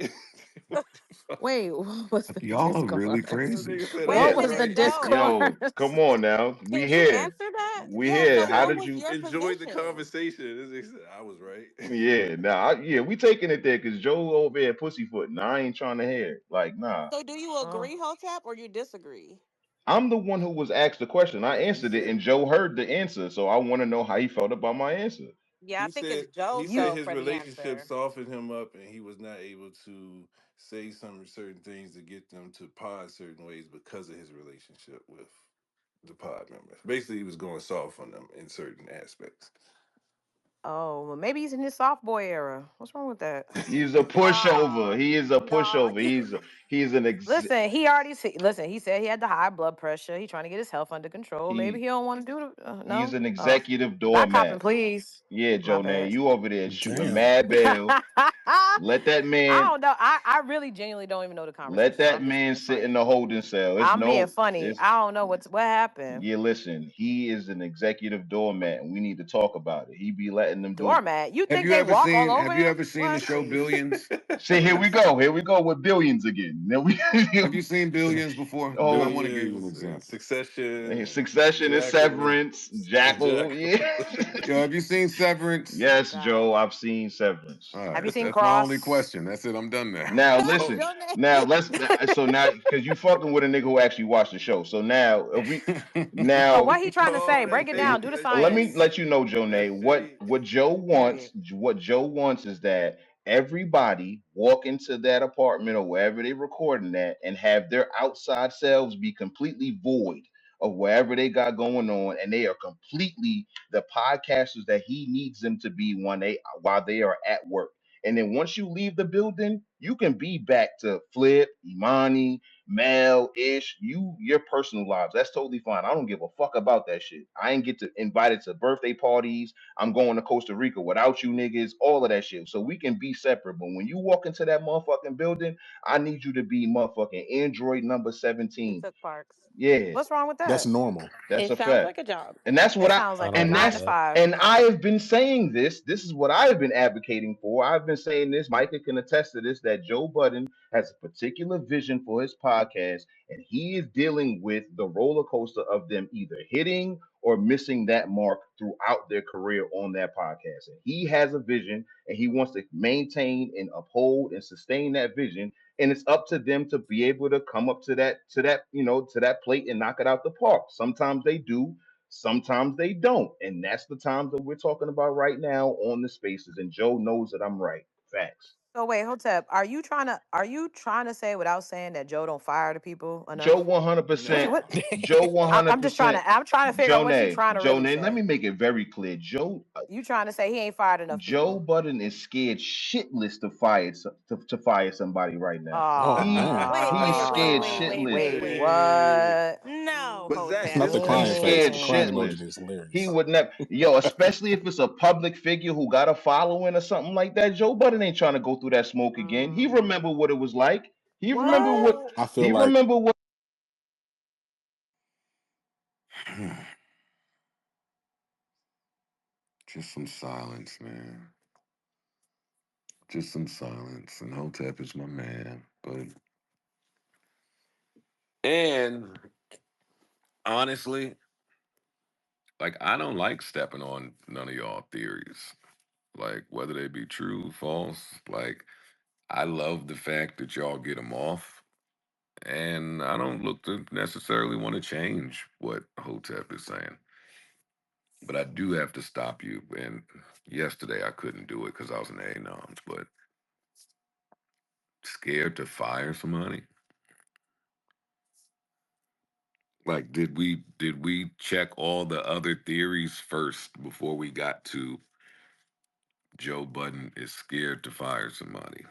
What the fuck? Wait, what was the Y'all are really That discourse? crazy. nigga said I Wait What a was was the minute, right. Joe. Yo, come discourse? on now. We Can you here. answer that? We Yeah, here. Joe, How what did was you? your Enjoyed the position? conversation. This nigga said I was right. Yeah, nah, yeah, we taking it there because Joe over there pussyfooting. I ain't trying to hear it. Like, nah. So do you Oh, agree, Hotep, or you disagree? I'm the one who was asked the question. I Yeah, answered it, and Joe heard the answer. So I want to know how he felt about my answer. Yeah, I think it's he Joe's said you go his for the relationship answer. softened him up, and he was not able to say some certain things to get them to pod certain ways because of his relationship with the pod members. Basically, he was going soft on them in certain aspects. oh, well, maybe he's in his soft boy era. What's wrong with that? He's a pushover. Ah, He is a no. pushover. He's an Listen, listen. He said he had the high blood pressure. He trying to get his health under control. Maybe he he don't want to do the. he's No, an oh, executive not copping, doormat. please. Yeah, My Joe. Now bad. you over there shooting Damn. mad bail. Let that I man don't know. I really genuinely don't even know the let conversation. So that I'm just man being sit in funny. the holding cell. It's I'm being no. funny. It's I don't know what happened. Yeah, listen, he is an executive doormat, and we need to talk about it. He be letting them do. Doormat. You think they walk all over Have you him? ever seen the What? show Billions? See, here we go. Here we go with billions again. Now we Have you seen Billions before? Then I oh, want to give you an Billions, example. Succession, Succession and Jackal, Severance, Jackal. Jackal. Yeah. Yo, have you seen Severance? Oh Yes, God. Joe, I've seen Severance. All Have you right, seen that's my only Cross? question. That's it. I'm done now. Now No, listen. Oh, your name. Now let's so now because you fucking with a nigga who actually watched the show. So now if we Oh, now what he trying to say? oh, Break that's it down. l- shady. Do the That's let me shady. science. let you know, That's Jonay, shady. Period. what Joe wants is that everybody walk into that apartment or wherever they recording at and have their outside selves be completely void of wherever they got going on, and they are completely the podcasters that he needs them to be while they are at work. And then once you leave the building, you can be back to Flip, Imani, Mel, Ish, your personal lives. That's totally fine. I don't give a fuck about that shit. I ain't get to invited to birthday parties. I'm going to Costa Rica without you niggas, all of that shit. So we can be separate. But when you walk into that motherfucking building, I need you to be motherfucking Android number He 17. took Parks. Yeah, What's wrong with That's that? normal. that's It a sounds fact. like a job. And that's what That I sounds I like a don't and nine like to that's that. five. and I have been saying this. This is what I have been advocating for. I've been saying this. Micah can attest to this that Joe Budden has a particular vision for his podcast, and he is dealing with the roller coaster of them either hitting or missing that mark throughout their career on that podcast. And he has a vision, and he wants to maintain and uphold and sustain that vision, and it's up to them to be able to come up to that plate and knock it out the park. Sometimes they do, sometimes they don't, and that's the times that we're talking about right now on the spaces. And Joe knows that I'm right. Facts. So wait, Hotep, are you trying to say without saying that Joe don't fire the people Joe enough? $100%. What? No. Joe I'm just trying 100%. to. I'm trying to figure out what you trying to Joe really Nay, let me say. make it very clear. You trying to say he ain't fired enough Joe people? Budden is scared shitless to fire somebody right now. Oh damn. He's scared shitless. Wait, Hey. what? No, But Zach, Hotep. Not this the He's crying question face. scared The though. crying Mm. shitless. emoji is He hilarious. would never, yo, especially if it's a public figure who got a following or something like that. Joe Budden ain't trying to go through that smoke again. He Mm. remember what it was like. He remember What? what So I feel he like remember what. Just some silence, man. Just some silence. And Hotep is my man. But and honestly, like I don't like stepping on none of y'all theories. Like whether they be true, false. Like I love the fact that y'all get them off. And I don't look to necessarily want to change what Hotep is saying. But I do have to stop you. And yesterday I couldn't do it because I was in A-Noms, but scared to fire somebody. Like, did we check all the other theories first before we got to Joe Budden is scared to fire somebody?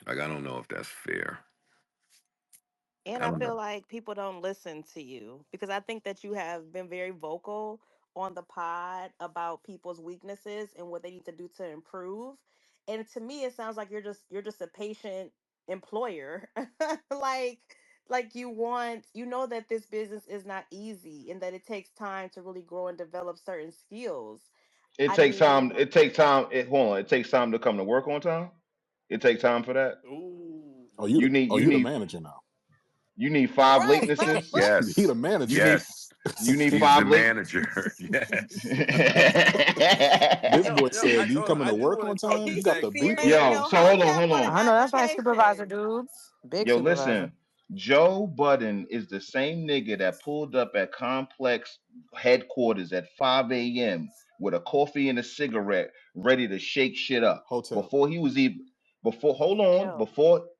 Like, I don't know if that's fair. and I I don't feel know. like people don't listen to you because I think that you have been very vocal on the pod about people's weaknesses and what they need to do to improve. And to me, it sounds like you're just a patient employer. like you know that this business is not easy and that it takes time to really grow and develop certain skills. It I takes time. mean, It takes time. Hold on. It takes time to come to work on time. It takes time for that. Ooh. Oh, You need. oh, You you the need. manager now. You need five right. latenesses. He the Yes. You manager. need. Yes. You need He's the five late. manager. Yes. This boy I said, "You hold on, coming I to do work want to on talk time? to You He's got Zach the serious. blueprint." Yo. Yo, So hold on. Hotep Hold put an on. I know that's my supervisor, application. dudes. Big Yo. supervisor. Listen. Joe Budden is the same nigga that pulled up at Complex headquarters at 5 a.m. with a coffee and a cigarette, ready to shake shit up. Hotel. Before he was even before hold on, Yo.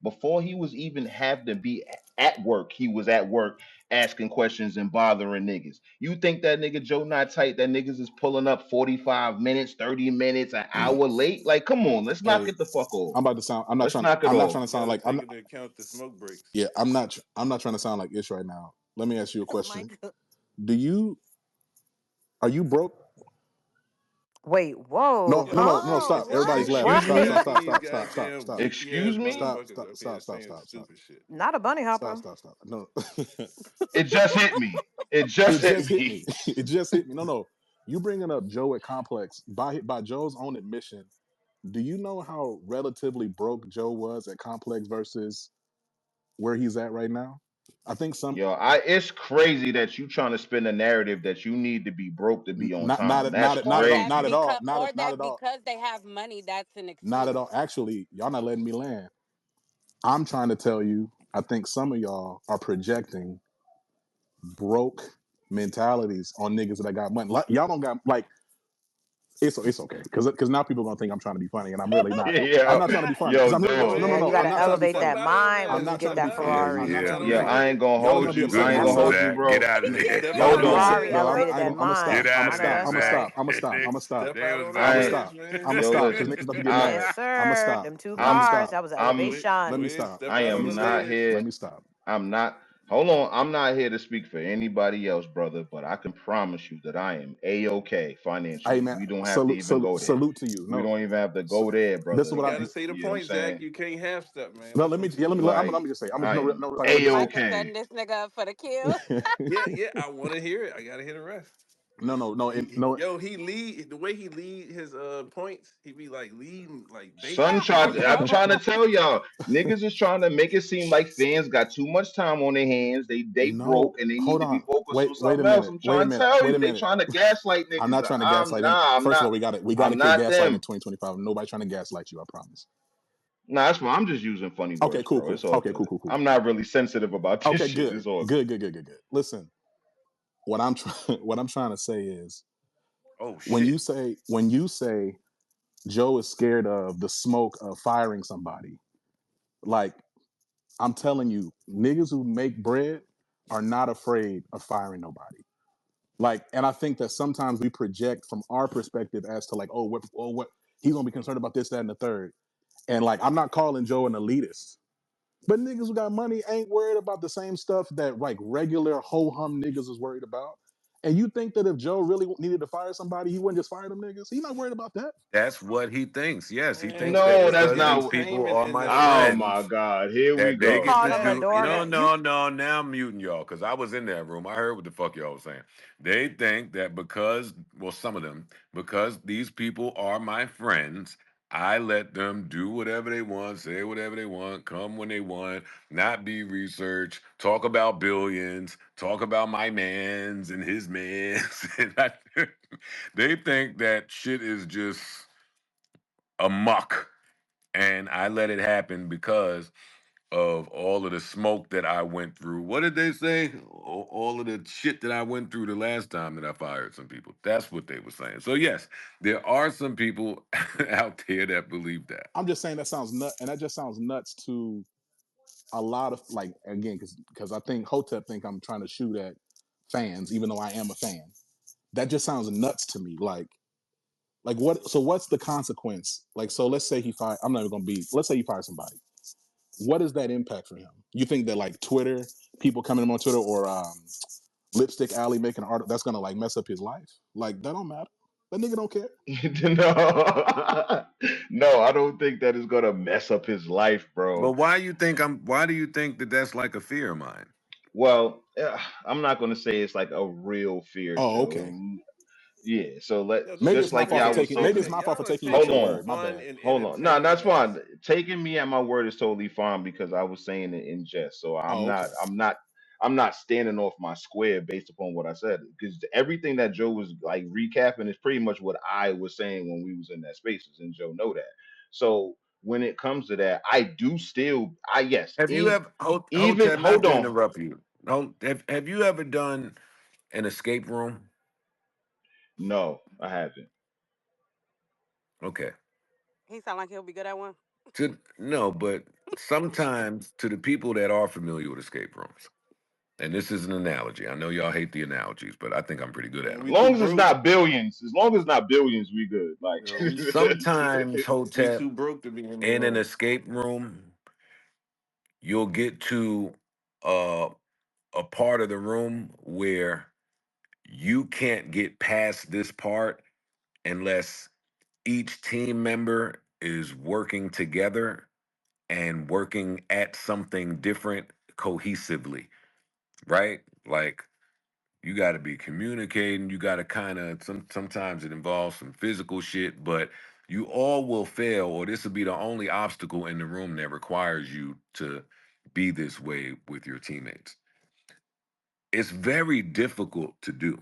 before he was even have to be at work, he was at work asking questions and bothering niggas. You think that nigga Joe not tight? That niggas is pulling up 45 minutes, 30 minutes, an hour late? Like, come on, let's knock Hey, it the fuck off. I'm about to sound. I'm not Let's trying. knock it I'm not off. trying to you sound gotta like I'm. take Not, into account the smoke breaks. yeah, I'm not. I'm not trying to sound like Ish right now. Let me ask you a Oh question. my god. Do you Are you broke? Wait, No, whoa. no, no, no. Oh, Stop. Excuse, Everybody's what? laughing. What? Stop. excuse Stop. Stop. these Stop. Stop. Stop. goddamn Stop. goofy ass Excuse me? Stop. motherfuckers Stop. up here Stop. Stop. saying Stop. Stop. stupid shit. Not a bunny Stop. hopper. Stop. Stop. No. It just hit me. It It just hit just hit me. me. It just hit me. No, no. You bringing up Joe at Complex by Joe's own admission. Do you know how relatively broke Joe was at Complex versus where he's at right now? I think some Yo, it's crazy that you trying to spin a narrative that you need to be broke to be on not not time. at That's not at not Or at all that not at crazy. because all not or at not that at all because they have money, that's an not at excuse. all. Actually, y'all not letting me land. I'm trying to tell you. I think some of y'all are projecting broke mentalities on niggas that got money. Like, y'all don't got like it's okay because now people are gonna think I'm trying to be funny and I'm really not. I'm yo, not trying to be funny because yo, I'm really Go no dog. no no Yeah, ahead, you no. I'm gotta man. not trying to be elevate Step funny. that out on mind I'm when that. you not get trying to Step be that out funny. on Ferrari. I'm it. not Get Now. trying out to of be Yeah, there. funny. I ain't gonna Y'all are hold gonna be you. upset I when ain't I gonna Look, stop. hold you, Zach, get bro. out of Hey, there. step You got out a Hold on on. that, Ferrari No, bro. elevated that I'm gonna Get stop. mind. I'm out gonna of I know there, stop. I'm that's gonna Zach. right. stop. I'm gonna stop. I'm gonna stop. Step out on I'm that gonna I ledge, stop. I'm man. gonna stop because niggas about to get I mad. Yes, I'm gonna sir. stop. Them two I'm gonna I'm cars. stop. That was I'm Let me elevation. Wiz, stop. step I out Let on me am the stop. not ledge. Let here. me stop. I'm not hold on. I'm not here to speak for anybody else, brother, but I can promise you that I am a-okay Hey financially. man, We don't have to salute, even salute, go there. salute to you. We No, don't even have to so, go there, this is brother. what You I. gotta say the You know what I'm point, Zach. saying? You can't half step, man. No, That's what you let Like, me just say. I'm just I no, am no, So let you me say. about to a-okay. send this nigga up for the kill? Yeah, yeah. I want to hear it. I gotta hear the rest. No, no, no, no. Yo, he lead the way he lead his points. He be like leading like Son baseball. tried Yo, to, I'm trying to tell y'all, niggas is trying to make it seem like fans got too much time on their hands. They No, broke and they need hold to be on. focused on Wait a something else. minute. I'm trying to tell Wait you, a they minute. trying to gaslight I'm niggas. not trying to gaslight any. I'm First of not all, we got to I'm kill not gaslighting in them. 2025. Nobody trying to gaslight you. I promise. Nah, that's why I'm just using funny Okay, words, cool, bro. cool. It's all Okay, cool, good. cool, cool, I'm cool. not really sensitive about this Okay, shit. good, It's all good, good. good, good, good, good. Listen, what I'm trying, what I'm trying to say is Oh when shit. you say Joe is scared of the smoke of firing somebody, like I'm telling you, niggas who make bread are not afraid of firing nobody. Like, and I think that sometimes we project from our perspective as to like, what he's gonna be concerned about this, that, and the third. And like, I'm not calling Joe an elitist, but niggas who got money ain't worried about the same stuff that like regular ho hum niggas is worried about. And you think that if Joe really needed to fire somebody, he wouldn't just fire them niggas? He not worried about that. That's what he thinks. Yes, he Man, thinks that No, it's that's because the these not. people entertainment are and my the Oh my friends, God, here we that they go. get to Called him a do. Zach, daughter. No, Zach, no, no. Now I'm muting y'all because I was in that room. I heard what the fuck y'all was saying. They think that because, well, some of them, because these people are my friends, I let them do whatever they want, say whatever they want, come when they want, not be research, talk about billions, talk about my mans and his mans. They think that shit is just a muck. And I let it happen because of all of the smoke that I went through. What did they say? All of the shit that I went through the last time that I fired some people. That's what they were saying. So yes, there are some people out there that believe that. I'm just saying that sounds nut, and that just sounds nuts to a lot of like again because I think Hotep think I'm trying to shoot at fans, even though I am a fan. That just sounds nuts to me. Like what? So what's the consequence? Like so, let's say he fire. I'm not even gonna be. Let's say he fires somebody. What is that impact for him? You think that like Twitter, people coming to him on Twitter, or Lipstick Alley making an art that's gonna like mess up his life. Like that don't matter. That nigga don't care. No, no, I don't think that is gonna mess up his life, But bro. why do you think that that's like a fear of mine? Well, I'm not gonna say it's like a real fear, Oh, Joe. okay. Yeah, so let Yo, this Maybe is it's just my like fault for y'all hey, was taking. Maybe y'all it's saying. my fault for y'all are taking you at Hold your taking word. on, My fun bad. and hold on. No, that's entertaining fine. us. Taking me at my word is totally fine because I was saying it in jest. So Oh, okay. I'm not standing off my square based upon what I said. Because everything that Joe was like recapping is pretty much what I was saying when we was in that spaces, and Joe know that. So when it comes to that, I do still I yes, Have you ever even Hotep, not hold to on. interrupt you? Have you ever done an escape room? No, I haven't. Okay. He sound like he'll be good at one. No, but sometimes to the people that are familiar with escape rooms, and this is an analogy. I know y'all hate the analogies, but I think I'm pretty good at Man, As them. we too long as it's broke. not billions, as long as it's not billions, we good. Like You know, we Sometimes we Hotep, too broke to be in the in an room. escape room, you'll get to uh, a part of the room where you can't get past this part unless each team member is working together and working at something different cohesively, right? Like you got to be communicating, you got to kind of sometimes it involves some physical shit, but you all will fail or this will be the only obstacle in the room that requires you to be this way with your teammates. It's very difficult to do.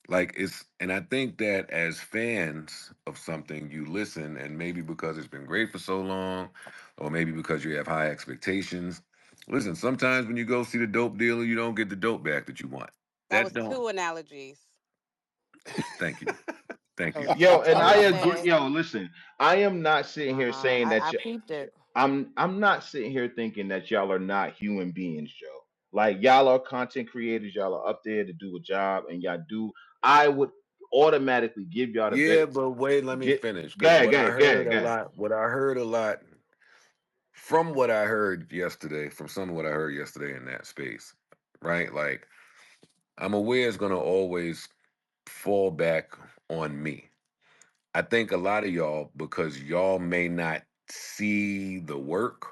Like and I think that as fans of something, you listen, and maybe because it's been great for so long, or maybe because you have high expectations. Listen, sometimes when you go see the dope dealer, you don't get the dope back that you want. That That was don't. two analogies. Thank you, thank That you. was yo, and I Well agree. said. Yo, listen, I am not sitting here saying I that peeped it. I'm not sitting here thinking that y'all are not human beings, Joe. Like y'all are content creators, y'all are up there to do a job, and y'all do. I would automatically give y'all the Yeah, bit. but wait, let me Get, finish go because ahead, go ahead, go ahead, go ahead. what I heard yesterday, from some of what I heard yesterday in that space, right? Like I'm aware it's gonna always fall back on me. I think a lot of y'all, because y'all may not see the work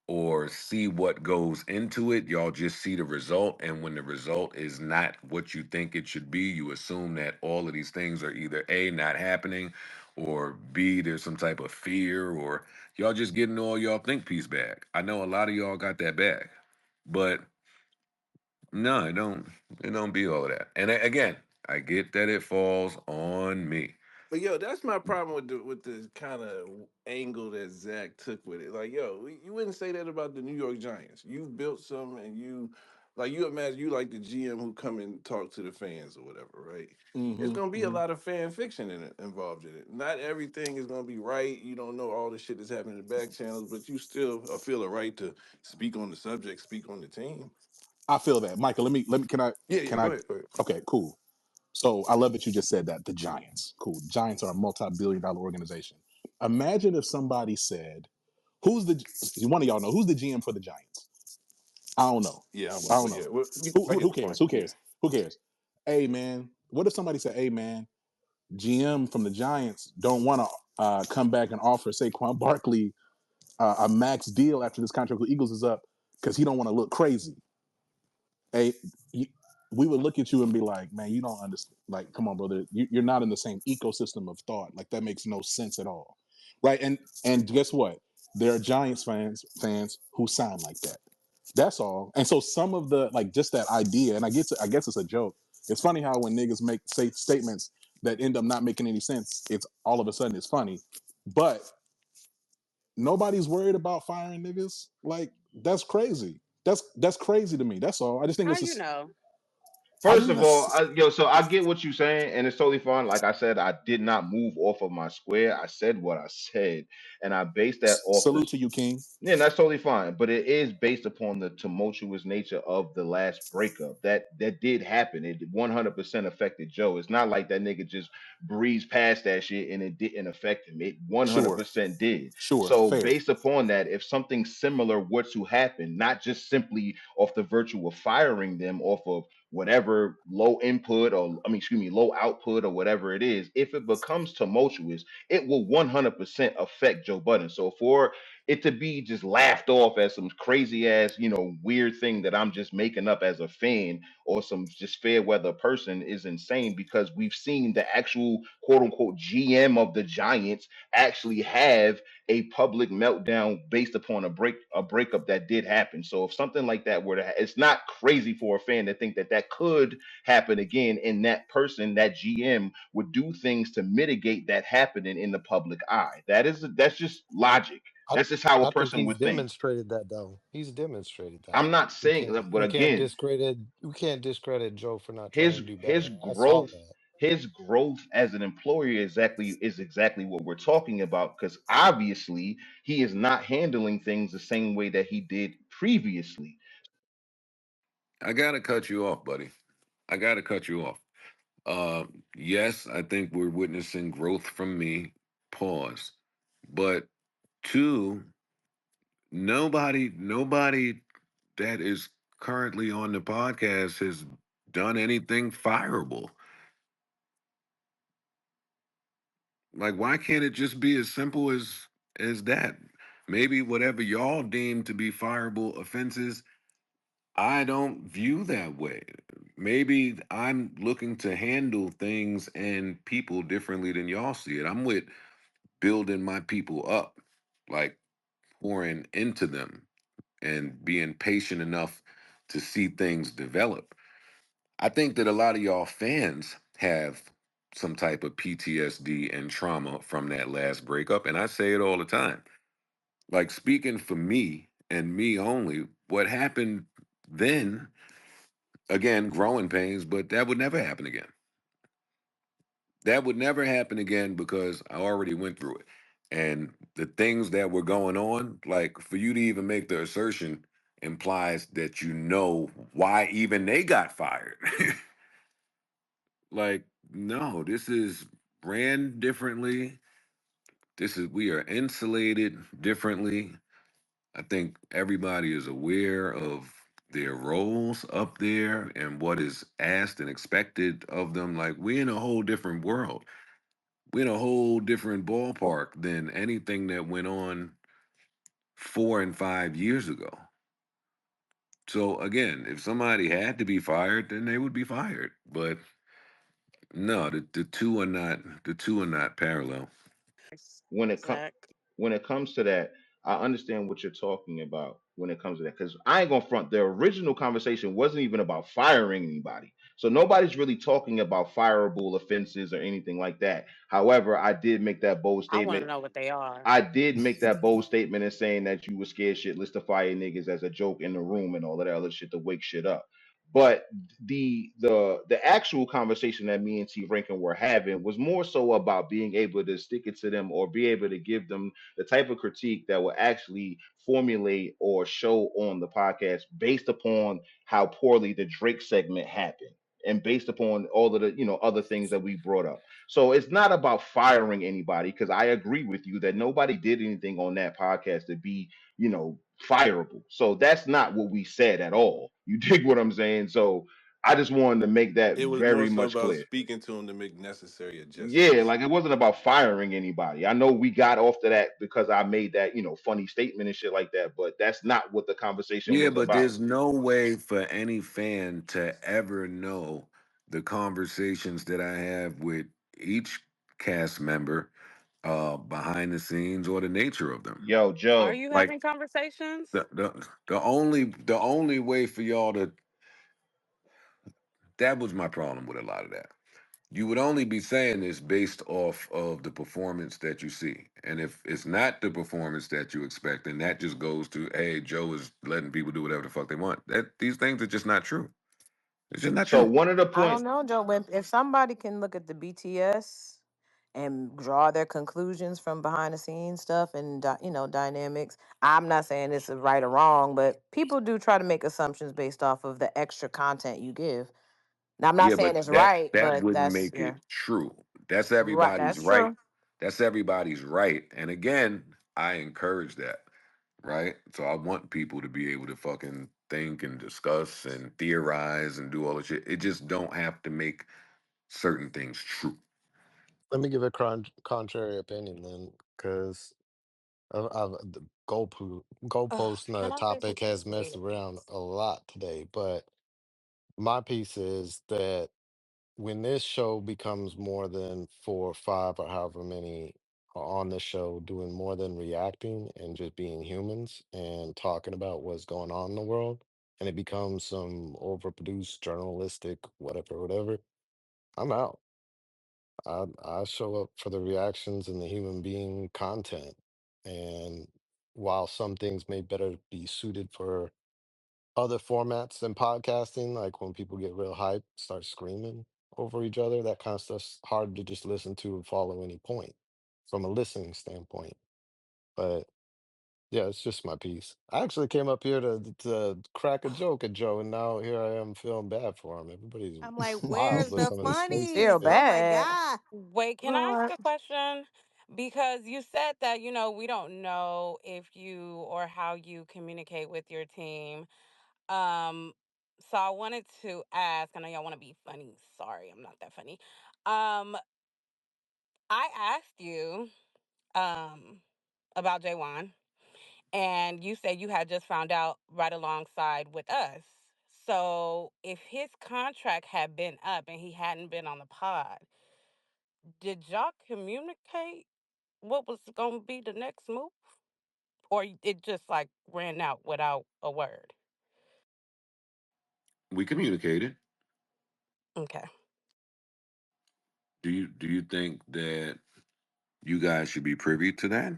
or see what goes into it, y'all just see the result. And when the result is not what you think it should be, you assume that all of these things are either A, not happening, or B, there's some type of fear, or y'all just getting all y'all think piece back. I know a lot of y'all got that back, but no, it don't be all of that. And again, I get that it falls on me. But yo, that's my problem with the kind of angle that Zach took with it. Like, yo, you wouldn't say that about the New York Giants. You've built some, and you imagine you like the GM who come and talk to the fans or whatever, right? It's gonna be a Mm-hmm. lot of fan fiction involved in it. Not everything is gonna be right. You don't know all the shit that's happening in the back channels, but you still feel a right to speak on the subject, speak on the team. I feel that, Michael. Let me. Yeah, yeah. Can Go I? ahead, go ahead. Okay, cool. So I love that you just said that. The Giants, cool. Giants are a multi-billion-dollar organization. Imagine if somebody said, "Who's the?" One of y'all know who's the GM for the Giants? I don't know. Yeah, I I won't. don't But know. yeah, I Who, get who the cares? point. Who Yeah. cares? Who cares? Hey man, what if somebody said, "Hey man, GM from the Giants don't want to come back and offer Saquon Barkley a max deal after this contract with Eagles is up because he don't want to look crazy." Hey, you, we would look at you and be like, "Man, you don't understand. Like, come on, brother, you're not in the same ecosystem of thought. Like, that makes no sense at all, right?" And guess what? There are Giants fans who sound like that. That's all. And so some of the like just that idea, and I guess it's a joke. It's funny how when niggas say statements that end up not making any sense, it's all of a sudden it's funny. But nobody's worried about firing niggas. Like that's crazy. That's crazy to me. That's all. I just think How it's you just know? I First didn't. of all, so I get what you're saying, and it's totally fine. Like I said, I did not move off of my square. I said what I said, and I based that off the. Salute to you, King. Yeah, that's totally fine. But it is based upon the tumultuous nature of the last breakup. That did happen. It 100% affected Joe. It's not like that nigga just breezed past that shit and it didn't affect him. It Sure, 100% did. sure, So fair. based upon that, if something similar were to happen, not just simply off the virtue of firing them off of whatever low input or I mean, excuse me, low output or whatever it is, if it becomes tumultuous, it will 100% affect Joe Budden. So for it to be just laughed off as some crazy ass, weird thing that I'm just making up as a fan or some just fair weather person is insane because we've seen the actual quote unquote GM of the Giants actually have a public meltdown based upon a breakup that did happen. So if something like that were to it's not crazy for a fan to think that that could happen again and that person, that GM would do things to mitigate that happening in the public eye. That's just logic. I That's just how a I think person he's would think. demonstrated that though. He's demonstrated that. I'm not saying that, but again, We can't discredit Joe for not trying his to do better. his I saw growth that. his growth as an employer is exactly what we're talking about because obviously he is not handling things the same way that he did previously. I gotta cut you off, buddy. I gotta cut you off. Yes, I think we're witnessing growth from me. Pause. But two, nobody that is currently on the podcast has done anything fireable. Like, why can't it just be as simple as that? Maybe whatever y'all deem to be fireable offenses, I don't view that way. Maybe I'm looking to handle things and people differently than y'all see it. I'm with building my people up, like pouring into them and being patient enough to see things develop. I think that a lot of y'all fans have some type of PTSD and trauma from that last breakup. And I say it all the time. Like, speaking for me and me only, what happened then, again, growing pains, but that would never happen again. That would never happen again because I already went through it. And the things that were going on, like for you to even make the assertion implies that you know why even they got fired. Like, no, this is ran differently. We are insulated differently. I think everybody is aware of their roles up there and what is asked and expected of them. Like, we're in a whole different world. We're in a whole different ballpark than anything that went on 4 and 5 years ago. So again, if somebody had to be fired, then they would be fired. But no, the two are not parallel. when it comes Zach. when it comes to that, I understand what you're talking about when it comes to that. Because I ain't gonna front, the original conversation wasn't even about firing anybody. So nobody's really talking about fireable offenses or anything like that. However, I did make that bold I want to statement. know what they are. I did make that bold statement in saying that you were scared shitless to fire niggas as a joke in the room and all of that other shit to wake shit up. But the actual conversation that me and T Rankin were having was more so about being able to stick it to them or be able to give them the type of critique that will actually formulate or show on the podcast based upon how poorly the Drake segment happened and based upon all of the other things that we brought up. So it's not about firing anybody because I agree with you that nobody did anything on that podcast to be, fireable. So that's not what we said at all. You dig what I'm saying? So I just wanted to make that It was more very so much about clear. speaking to him to make necessary Yeah, adjustments. like it wasn't about firing anybody. I know we got off to that because I made that, funny statement and shit like that, but that's not what the conversation Yeah, was but about. there's no way for any fan to ever know the conversations that I have with each cast member behind the scenes or the nature of them. Yo, Are Joe. you Like, having conversations? the only way for y'all to that was my problem with a lot of that. You would only be saying this based off of the performance that you see. And if it's not the performance that you expect, then that just goes to, hey, Joe is letting people do whatever the fuck they want. That these things are just not true. It's just not So true. one of the I don't points, know, Joe. If somebody can look at the BTS and draw their conclusions from behind the scenes stuff and dynamics, I'm not saying this is right or wrong, but people do try to make assumptions based off of the extra content you give. Now, I'm not Yeah, saying but it's that right, that but wouldn't that's make yeah, it true. That's right. everybody's That's right. true. That's everybody's right. And again, I encourage that, right? So I want people to be able to fucking think and discuss and theorize and do all the shit. It just don't have to make certain things true. Let me give a contrary opinion then, because the Ugh, goalpost can I just topic has say messed around this? a lot today. But my piece is that when this show becomes more than 4 or 5 or however many are on the show doing more than reacting and just being humans and talking about what's going on in the world, and it becomes some overproduced journalistic whatever, I'm out. I show up for the reactions and the human being content. And while some things may better be suited for other formats than podcasting, like when people get real hyped, start screaming over each other, that kind of stuff's hard to just listen to and follow any point from a listening standpoint. But yeah, it's just my piece. I actually came up here to crack a joke at Joe, and now here I am feeling bad for him. Everybody's I'm like, wild where's with the some of this hate Feel funnies? shit. Oh my bad. God. Wait, can I ask What? a question? Because you said that, we don't know if you or how you communicate with your team. Um, so I wanted to ask, I know y'all want to be funny. Sorry, I'm not that funny. Um, I asked you about J1, and you said you had just found out right alongside with us. So if his contract had been up and he hadn't been on the pod, did y'all communicate what was going to be the next move? Or it just like ran out without a word? We communicated. Okay. Do you think that you guys should be privy to that?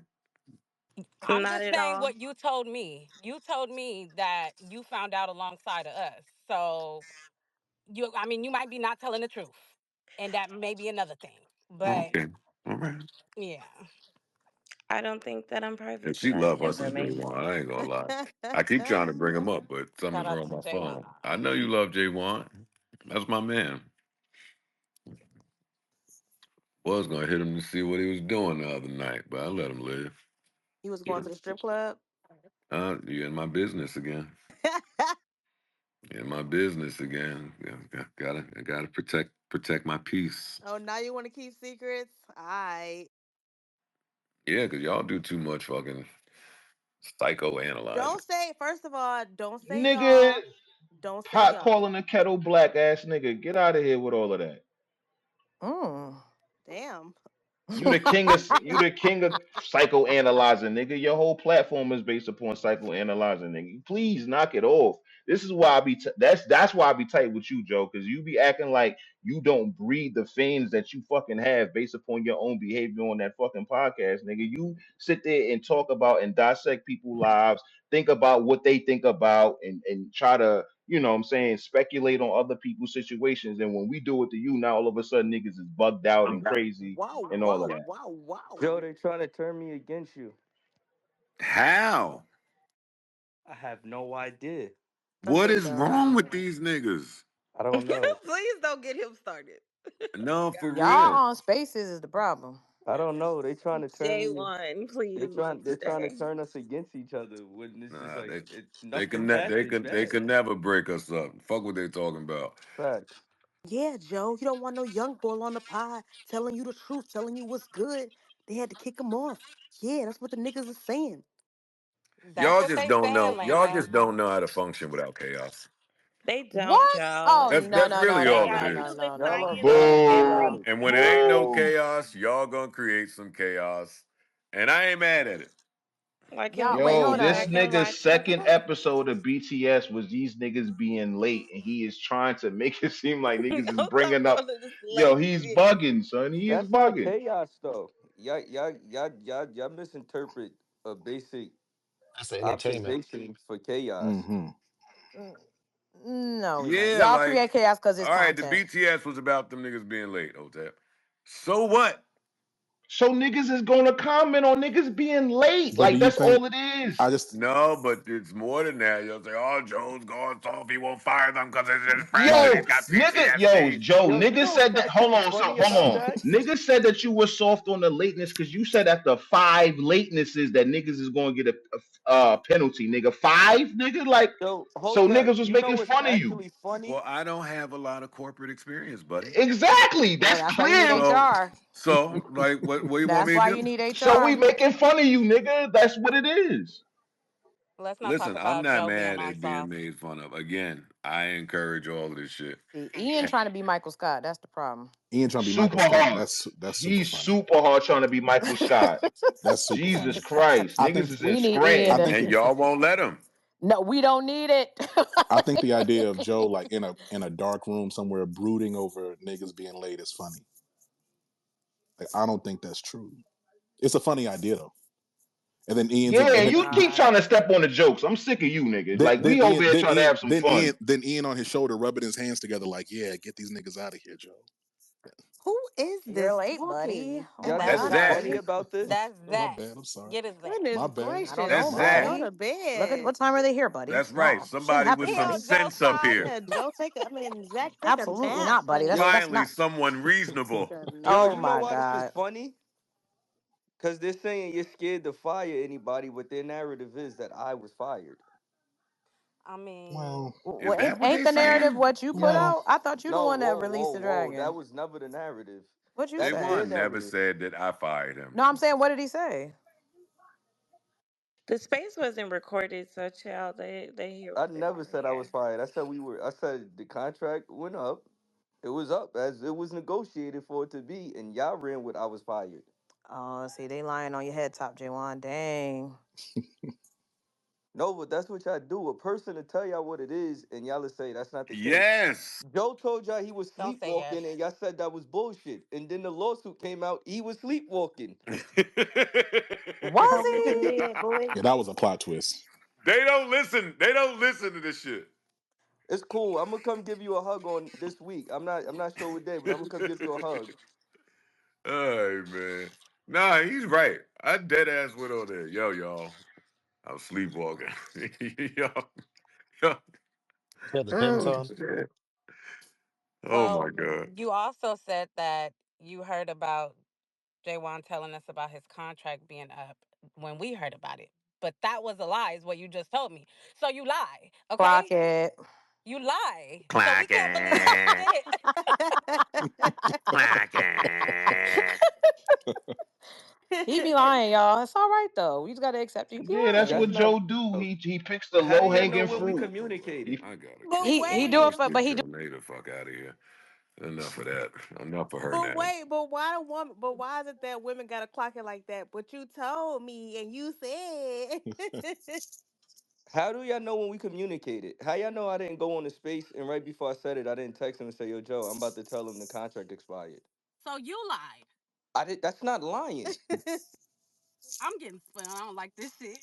I'm Not just at saying all. what you told me. You told me that you found out alongside of us. So I mean, you might be not telling the truth. And that may be another thing. But Okay. All right. yeah. I don't think that I'm privy And to she that love us some J1. information. I ain't gonna lie. I keep trying to bring him up, but Shout something's out wrong to with my J1. phone. I know you love J1. That's my man. Was gonna hit him to see what he was doing the other night, but I let him live. He was going Yeah. to the strip club. You in my business again. In my business again. Yeah, I gotta protect my peace. Oh, now you want to keep secrets? I Yeah, cause y'all do too much fucking psychoanalyzing. don't say. First of all, don't say nigga, y'all. Don't say hot y'all. calling the kettle black ass nigga. Get out of here with all of that. Mm. Damn. You the king of psychoanalyzing, nigga. Your whole platform is based upon psychoanalyzing, nigga. Please knock it off. This is why that's why I be tight with you, Joe, because you be acting like you don't breed the fans that you fucking have based upon your own behavior on that fucking podcast, nigga. You sit there and talk about and dissect people's lives, think about what they think about, and try to, you know what I'm saying, speculate on other people's situations. And when we do it to you, now all of a sudden niggas is bugged out and crazy Wow, and all wow, of that. wow, wow. Joe, they trying to turn me against you. How? I have no idea. I'm What so is wrong with done. these niggas? I don't know. Please don't get him started. No, for God. Y'all real. on spaces is the problem. I don't know. They trying to turn me. J1, please They're trying to stay. turn us against each other when this is Nah, like they it. they Nothing can ne- past they is can they bad. can never break us up. Fuck what they talking about. Facts. Yeah, Joe, you don't want no young boy on the pod telling you the truth, telling you what's good. They had to kick him off. Yeah, that's what the niggas are saying. That's Y'all what just they don't saying, know. Y'all Lando. just don't know how to function without chaos. They don't, What? Oh Joe. no That's no no really They no all it no got no to is. the no Y'all no. are science very Boom, every chaotic. And when it ain't no time. boom. chaos, y'all gonna create some chaos. And I ain't mad at it. Like, can we Y'all wait, just Yo, hold get this on. back in nigga's line? second episode of BTS was these niggas being late, and he is trying to make it seem like niggas is Don't talk bringing about up. this Yo, late he's shit. bugging, son. He is That's not bugging. chaos though. Y'all misinterpret a basic That's the entertainment. observation for chaos. Hmm. Mm. No, we don't. Yeah, Y'all like, create chaos because it's all right, the content. BTS was about them niggas being late, Hotep. So what? So niggas is gonna comment on niggas being late. But do Like you that's think? all it is. I just No, but it's more than that. You'll say, "Oh, Joe's going soft. He won't fire them because it's his friend and right. Yo, he's got nigga, yo, PTSD." Joe, Yo, you nigga know said that. what's Hold really on, so funny hold about on. that? Nigga said that you were soft on the lateness because you said after 5 latenesses that niggas is gonna get a penalty, nigga. Five, nigga, like Yo, so Hotep, niggas was you know making what's fun of you. actually funny? Well, I don't have a lot of corporate experience, buddy. Exactly, Hey, that's that's why you need clear. So, HR. like, what do you want That's me why to you do? need So we HR. making fun of you, nigga. That's what it is. Let's not talk Listen, I'm about not Joe being mad on at being soft. made fun of. Again, I encourage all of this shit. See, Ian trying to be Michael Scott. That's the problem. Ian trying to be Michael Super Scott. hard. That's super He's funny. super hard trying to be Michael Scott. That's super Jesus funny. Christ, I niggas think is in We need Ian I Scranton. to. think And the y'all won't let him. No, we don't need it. I think the idea of Joe like in a dark room somewhere brooding over niggas being late is funny. Like, I don't think that's true. It's a funny idea though. And then Ian's in, Yeah, Oh and then you keep God. trying to step on the jokes. I'm sick of you, nigga. then, Like then we over Ian here then trying to Ian have some fun. Then Ian on his shoulder rubbing his hands together like, yeah, get these niggas out of here, Joe. Who is You're this late, buddy. talking? Oh Y'all my know That's That's what's God, Zach. funny Zach. buddy. about this? That's Oh, my Zach. bad. I'm sorry. Get his Zach. Goodness My bad. I don't gracious. know, That's My Somebody Zach. go bad. to Look at bed. what time are they here, buddy? That's right. No, shouldn't Somebody happen, with buddy. some Ew, Joe, sense up stop. here. Yeah, Joe, Zach, take a Absolutely nap, not, buddy. That's honey. that's Finally, not. someone reasonable. Yo, Oh you know my why this is God. funny? Because they're saying you're scared to fire anybody, but their narrative is that I was fired. I mean, Well, Is Well, that what ain't they the narrative saying? what you put well, out? I thought you the No, one that whoa, released whoa, the whoa. That dragon. was never the narrative. What'd you That's say? their Javon never narrative. said that I fired him. No, I'm saying, what did he say? The space wasn't recorded, so child, they hear I what they never want to said I was hear. fired. I said we were. I said the contract went up. It was up as it was negotiated for it to be, and y'all ran with I was fired. Oh, see, they lying on your head top, J1. Dang. No, but that's what y'all do. A person to tell y'all what it is, and y'all will say that's not the case. Yes. Joe told y'all he was don't say yes. sleepwalking, and y'all said that was bullshit. And then the lawsuit came out, he was sleepwalking. Was Come to he? bed, boy. yeah, that was a plot twist. They don't listen. They don't listen to this shit. It's cool. I'm gonna come give you a hug on this week. I'm not sure what day, but I'm gonna come give you a hug. All right, man. Nah, he's right. I dead ass went on there. Yo, y'all. I was sleepwalking. yo, yo. Yeah, the Pim's Oh, on. shit. Oh my Well, God. you also said that you heard about Jaywan telling us about his contract being up when we heard about it. But that was a lie, is what you just told me. So you lie, Clock okay? it. You lie. So we can't believe your Clacking. shit. Clacking. He be lying, y'all. It's all right though. You just gotta accept it. He be Yeah, that's lying. That's what not. Joe do. He picks the How do low y'all know hanging when we fruit. communicated? He I gotta But go, He man. do it wait, Let's for, get but he do. Jonay the fuck out of here. Enough of that. Enough for her But now. wait, but why the woman? But why is it that women gotta clock it like that? But you told me, and you said. How do y'all know when we communicated? How y'all know I didn't go on the space and right before I said it, I didn't text him and say, "Yo, Joe, I'm about to tell him the contract expired." so you lied. I did. That's not lying. I'm getting spun. I don't like this shit.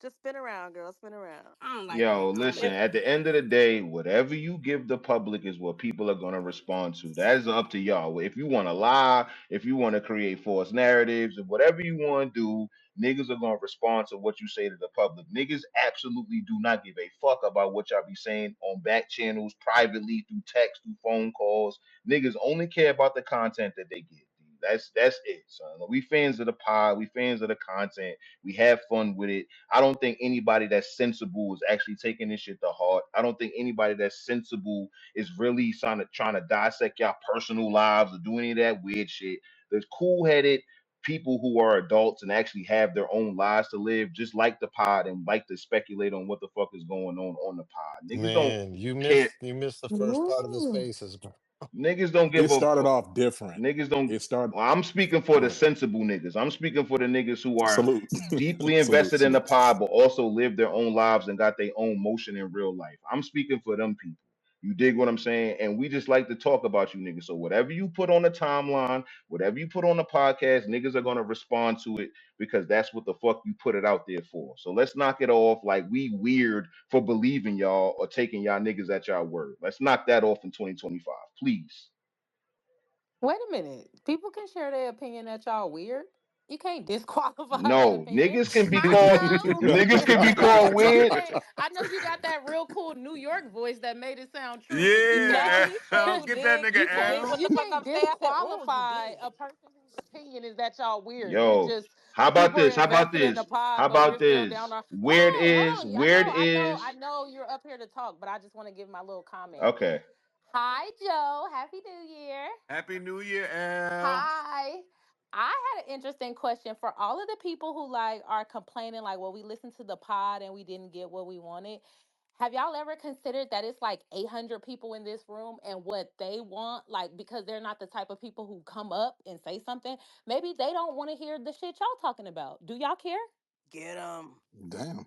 Just spin around, girl. Spin around. I don't like it. Yo, I don't listen, like If it. at the end of the day, whatever you give the public is what people are going to respond to. That is up to y'all. If you want to lie, if you want to create false narratives, or whatever you want to do, niggas are going to respond to what you say to the public. Niggas absolutely do not give a fuck about what y'all be saying on back channels, privately, through text, through phone calls. Niggas only care about the content that they get. That's it, son. We fans of the pod, we fans of the content. We have fun with it. I don't think anybody that's sensible is actually taking this shit to heart. I don't think anybody that's sensible is really trying to dissect y'all personal lives or do any of that weird shit. There's cool headed people who are adults and actually have their own lives to live, just like the pod and like to speculate on what the fuck is going on the pod. Niggas don't Man, you care. missed the first part of his Ooh. faces, bro. Niggas don't It give a started fuck. off different. Niggas don't. It started. Well, I'm speaking for Go the ahead. sensible niggas. I'm speaking for the niggas who are Salute. deeply Salute. invested in the Salute. pod, but also live their own lives and got their own motion in real life. I'm speaking for them people. You dig what I'm saying? And we just like to talk about you niggas. So whatever you put on the timeline, whatever you put on the podcast, niggas are gonna respond to it because that's what the fuck you put it out there for. So let's knock it off like we weird for believing y'all or taking y'all niggas at y'all word. Let's knock that off in 2025, please. Wait a minute. People can share their opinion that y'all weird. You can't disqualify that No, opinion. niggas can be Hi, called Joe. niggas can be Joe, called but you weird. can't. I know you got that real cool New York voice that made it sound true, but you Yeah, can't. No, he Al, sure get that did. nigga You He did can't. Al. what the You fuck can't I'm saying. I said, "Oh, you disqualify did." a person whose opinion is that y'all weird. You Yo, just how about people are this? How about invested in the this? How pod, but about we're still down this? our. Weird Whoa, hold is, on. weird I is, know you're up here to talk, but I just want to give my little comment. okay. Hi, Joe. Happy New Year. Happy New Year, Al. Hi. I had an interesting question for all of the people who like are complaining, like, well, we listened to the pod and we didn't get what we wanted. Have y'all ever considered that it's like 800 people in this room and what they want, like, because they're not the type of people who come up and say something, maybe they don't want to hear the shit y'all talking about. Do y'all care? Get them. Damn.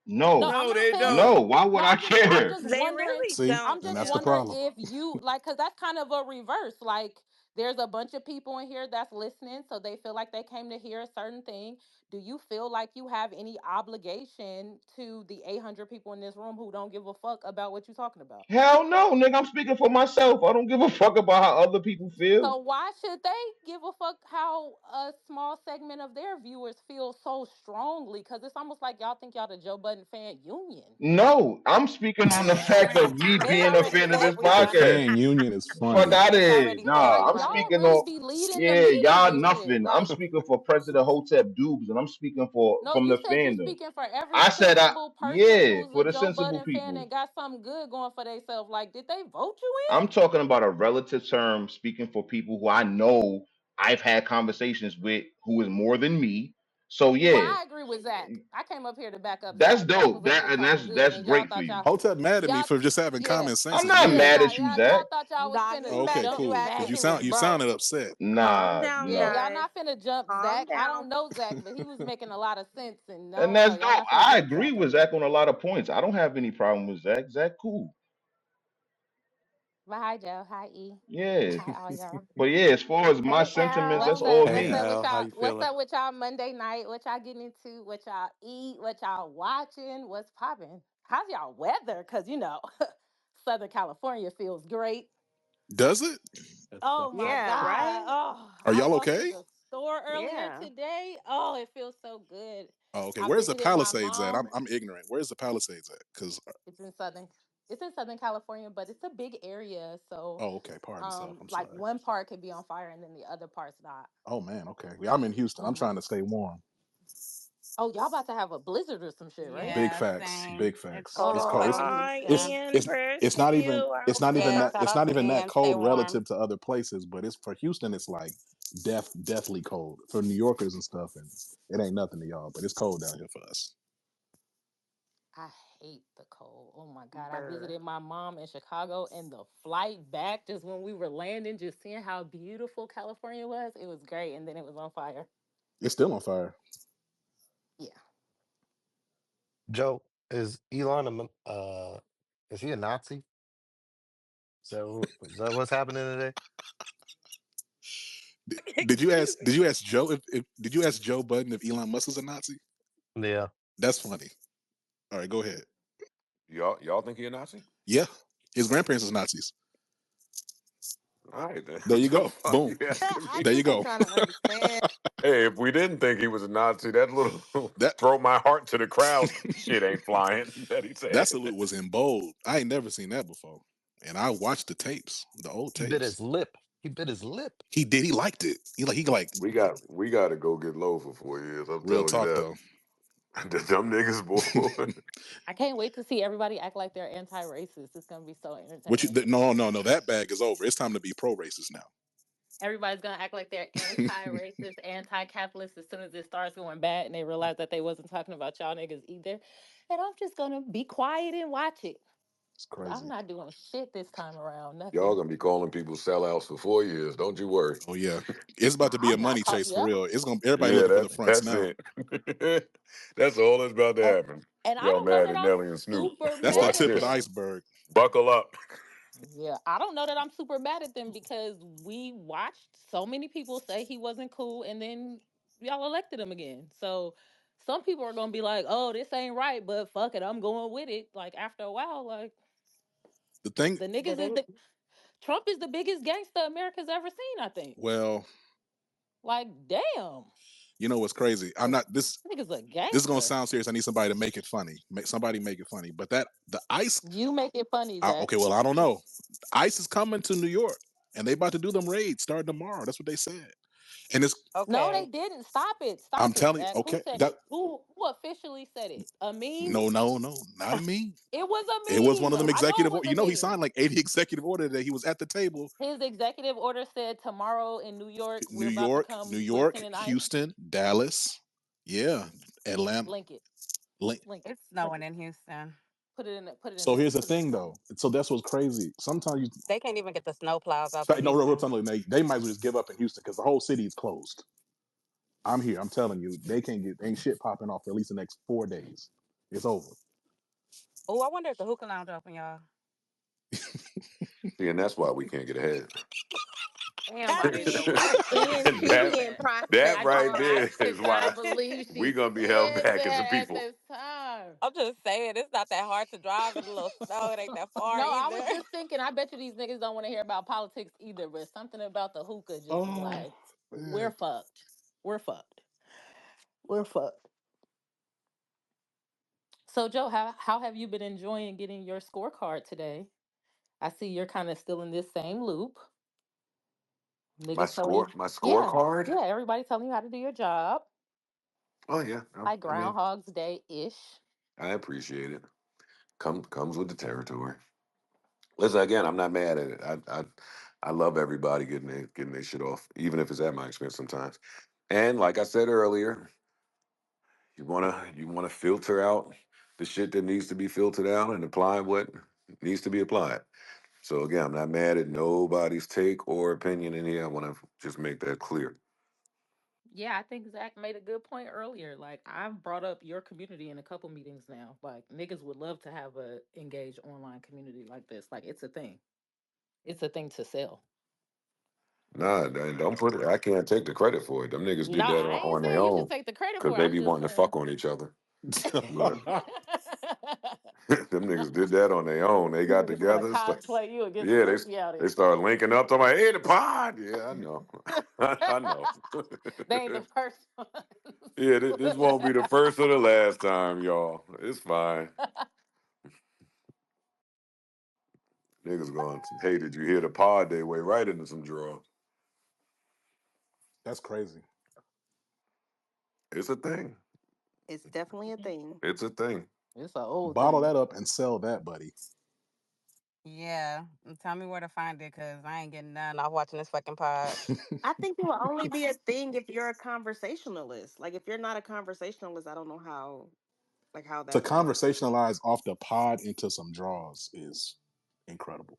No, No, I'm No, not they saying. don't. no, why would No, I I'm care? just They wondering. really See, I'm don't and just that's the care. wondering problem. if you like, cause that's kind of a reverse. Like, there's a bunch of people in here that's listening, so they feel like they came to hear a certain thing. Do you feel like you have any obligation to the 800 people in this room who don't give a fuck about what you're talking about? Hell no, nigga, I'm speaking for myself. I don't give a fuck about how other people feel. So why should they give a fuck how a small segment of their viewers feel so strongly? Cause it's almost like y'all think y'all the Joe Budden fan union. No, I'm speaking on the They fact of already, me They they being a already already fan of fed this petty. we The run podcast. fan it. union is Fuck funny. out of They here. already fed Nah, we Like I'm run y'all it. speaking really on be leading the yeah, meeting y'all and shit. nothing. I'm Like, speaking for President Hotep Dubes and I'm speaking for no, from you the said you fandom. speaking for every I said I sensible person yeah, who's for a the Joe sensible Budden fan people. and got something good going for themselves. Like, did they vote you I'm in? talking about a relative term, speaking for people who I know I've had conversations with who is more than me. So Well, yeah, I agree with Zach. I came up here to back up that's Zach. Zach dope. was up That here and talking good, that's and y'all great for thought you. y'all, Hotep mad at me y'all, for just having yeah, common sense. I'm Is not weird. mad at you, y'all Zach. thought y'all was Nah, he finna Okay, mad at jump you cool. Zach. Because acting his you bro. sounded upset. Calm Nah, down, Yeah, nah. y'all guys. not finna jump Calm Zach. I down. don't know Zach, but he was making a lot of sense, and And no, that's y'all dope. not finna I jump agree Zach with over that. Zach on a lot of points. I don't have any problem with Zach. Zach cool. But hi, Joe. Hi, E. Yeah. Hi, all y'all. But yeah, as far as my Hey, sentiments, What's that's Al. all up? Hey What's me. up with Al, how y'all? you What's feeling? up with y'all Monday night? What y'all getting into? What y'all eat? What y'all watching? What's popping? How's y'all weather? Cause Southern California feels great. Does it? That's Oh fucked my up. Yeah, God. right? Oh, Are I y'all walked to okay? the store earlier Yeah. today. Oh, it feels so good. Oh, okay. I Where's the visited my Palisades at? mom. I'm ignorant. Where's the Palisades at? Because It's in Southern California, but it's a big area. So oh, okay. Pardon myself. I'm like sorry. one part could be on fire and then the other part's not. Oh man. Okay. Yeah, I'm in Houston. I'm Mhm. trying to stay warm. Oh, y'all about to have a blizzard or some shit, right? Big Yeah, facts. same. Big It's facts. cold It's as cold. fuck It's in Oh, it's Houston. Ian, it's prayers it's to not even you. I it's hope not you're even Yeah, that shout it's okay. out not to even that Ian. Stay cold warm. relative to other places, but it's for Houston. It's like deathly cold for New Yorkers and stuff, and it ain't nothing to y'all. But it's cold down here for us. I hate the cold. Oh my God. I Brr. visited my mom in Chicago and the flight back, just when we were landing, just seeing how beautiful California was. It was great. And then it was on fire. It's still on fire. Yeah. Joe, is Elon is he a Nazi? Is that what's happening today? Excuse Did me. you ask Joe if did you ask Joe Budden if Elon Musk is a Nazi? Yeah. That's funny. All right, go ahead. Y'all think he a Nazi? Yeah, his grandparents is Nazis. All right, then. There What you the go. fuck Boom. you asking I me There you just be for? go. trying to understand. Hey, if we didn't think he was a Nazi, that little That throw my heart to the crowd shit ain't flying that he that said. salute was in bold. I ain't never seen that before, and I watched the tapes, the old He bit tapes. his lip. He bit his lip. He did. He liked it. He like We got to go get low for 4 years. I'm real telling you talk that. though. Them niggas, boy. I can't wait to see everybody act like they're anti racist. It's going to be so What you? entertaining. No. That bag is over. It's time to be pro racist now. Everybody's going to act like they're anti racist, anti capitalist as soon as it starts going bad and they realize that they wasn't talking about y'all niggas either. And I'm just going to be quiet and watch it. It's 'Cause I'm crazy. not doing shit this time around. Y'all Nothing. gonna be calling people sellouts for 4 years. Don't you worry. Oh yeah, it's about to be a I'm not money caught. chase for Yep. real. It's gonna everybody Yeah, looking for the fronts that's now. it. That's all that's about to And happen. and I Y'all don't know mad that at I'm Nelly and Snoop. super That's the mad Watch at tip of the this. them. iceberg. Buckle up. Yeah, I don't know that I'm super mad at them because we watched so many people say he wasn't cool and then y'all elected him again. So some people are gonna be like, "Oh, this ain't right," but fuck it, I'm going with it. Like after a while, like The thing, the niggas Did is any the Trump is the biggest gangster America's ever seen, I think. well, Like, damn, you know what's crazy? I'm not this. niggas a This is gonna gangster. sound serious. I need somebody to make it funny. Somebody make it funny. But that the ice. You make it funny, Zach. Okay, well I don't know. ICE is coming to New York, and they about to do them raids starting tomorrow. That's what they said. And it's No, they okay. didn't. Stop it. I'm Stop it, telling you. Zach. Who Okay, said that it? Who officially said it? A meme? no, no, no, not a me. It was It was a one of meme. them I know it executive. was You know, he a signed meme. like 80 executive order that he was at the table. His executive order said tomorrow in New York, we're about to New come with York, 10 and ice. Houston, Dallas, yeah, Atlanta. Link it. Link. Link it. It's Link snowing it. in Houston. Put it in So the here's the put it in thing, the though. So that's what's crazy. Sometimes you They can't even get the snow plows out to no, real Houston. time they might as well just give up in Houston because the whole city is closed. I'm here. I'm telling you, they can't get ain't shit popping off for at least the next 4 days. It's over. Oh, I wonder if the hookah lounge open, y'all. See, and that's why we can't get ahead. Damn, I I didn't mean, even and she that didn't process that I right just all I there that. is could not why believe we she gonna be held said back as a that at people. this time. I'm just saying, it's not that hard to drive in a little snow. It ain't that far No, I was either. just thinking, I bet you these niggas don't want to hear about politics either, but something about the hookah just was Oh like, we're man. fucked. We're fucked. We're fucked. So, Joe, how have you been enjoying getting your scorecard today? I see you're kind of still in this same loop. Niggas telling you, My yeah, scorecard. yeah, everybody telling you how to do your job, Oh yeah, like I mean, Groundhog's Day ish. I appreciate it. Comes with the territory. Listen, again, I'm not mad at it. I love everybody getting their shit off, even if it's at my expense sometimes. And like I said earlier, you wanna filter out the shit that needs to be filtered out and apply what needs to be applied. So again, I'm not mad at nobody's take or opinion in here. I want to just make that clear. Yeah, I think Zach made a good point earlier. Like, I've brought up your community in a couple meetings now. Like, niggas would love to have a engaged online community like this. Like, it's a thing. It's a thing to sell. Nah, don't put it. I can't take the credit for it. Them niggas did No, that I ain't on their saying you should own take the credit because for it. they I'm be just wanting to saying. fuck on each other. But them niggas did that on their own. They got Niggas want to together. cosplay you and get some Yeah, pussy out they it. started linking up. Talking about, hey, the pod. Yeah, I know. I know. They ain't the first Yeah, this won't be the first or the last time, y'all. It's fine. Niggas going, hey, did you hear the pod? They way right into some draw. That's crazy. It's a thing. It's definitely a thing. It's a thing. It's an old Bottle thing. that up and sell that, buddy. Yeah, tell me where to find it because I ain't getting none off watching this fucking pod. I think it will only be a thing if you're a conversationalist. Like if you're not a conversationalist, I don't know how To that would work. conversationalize off the pod into some draws is incredible.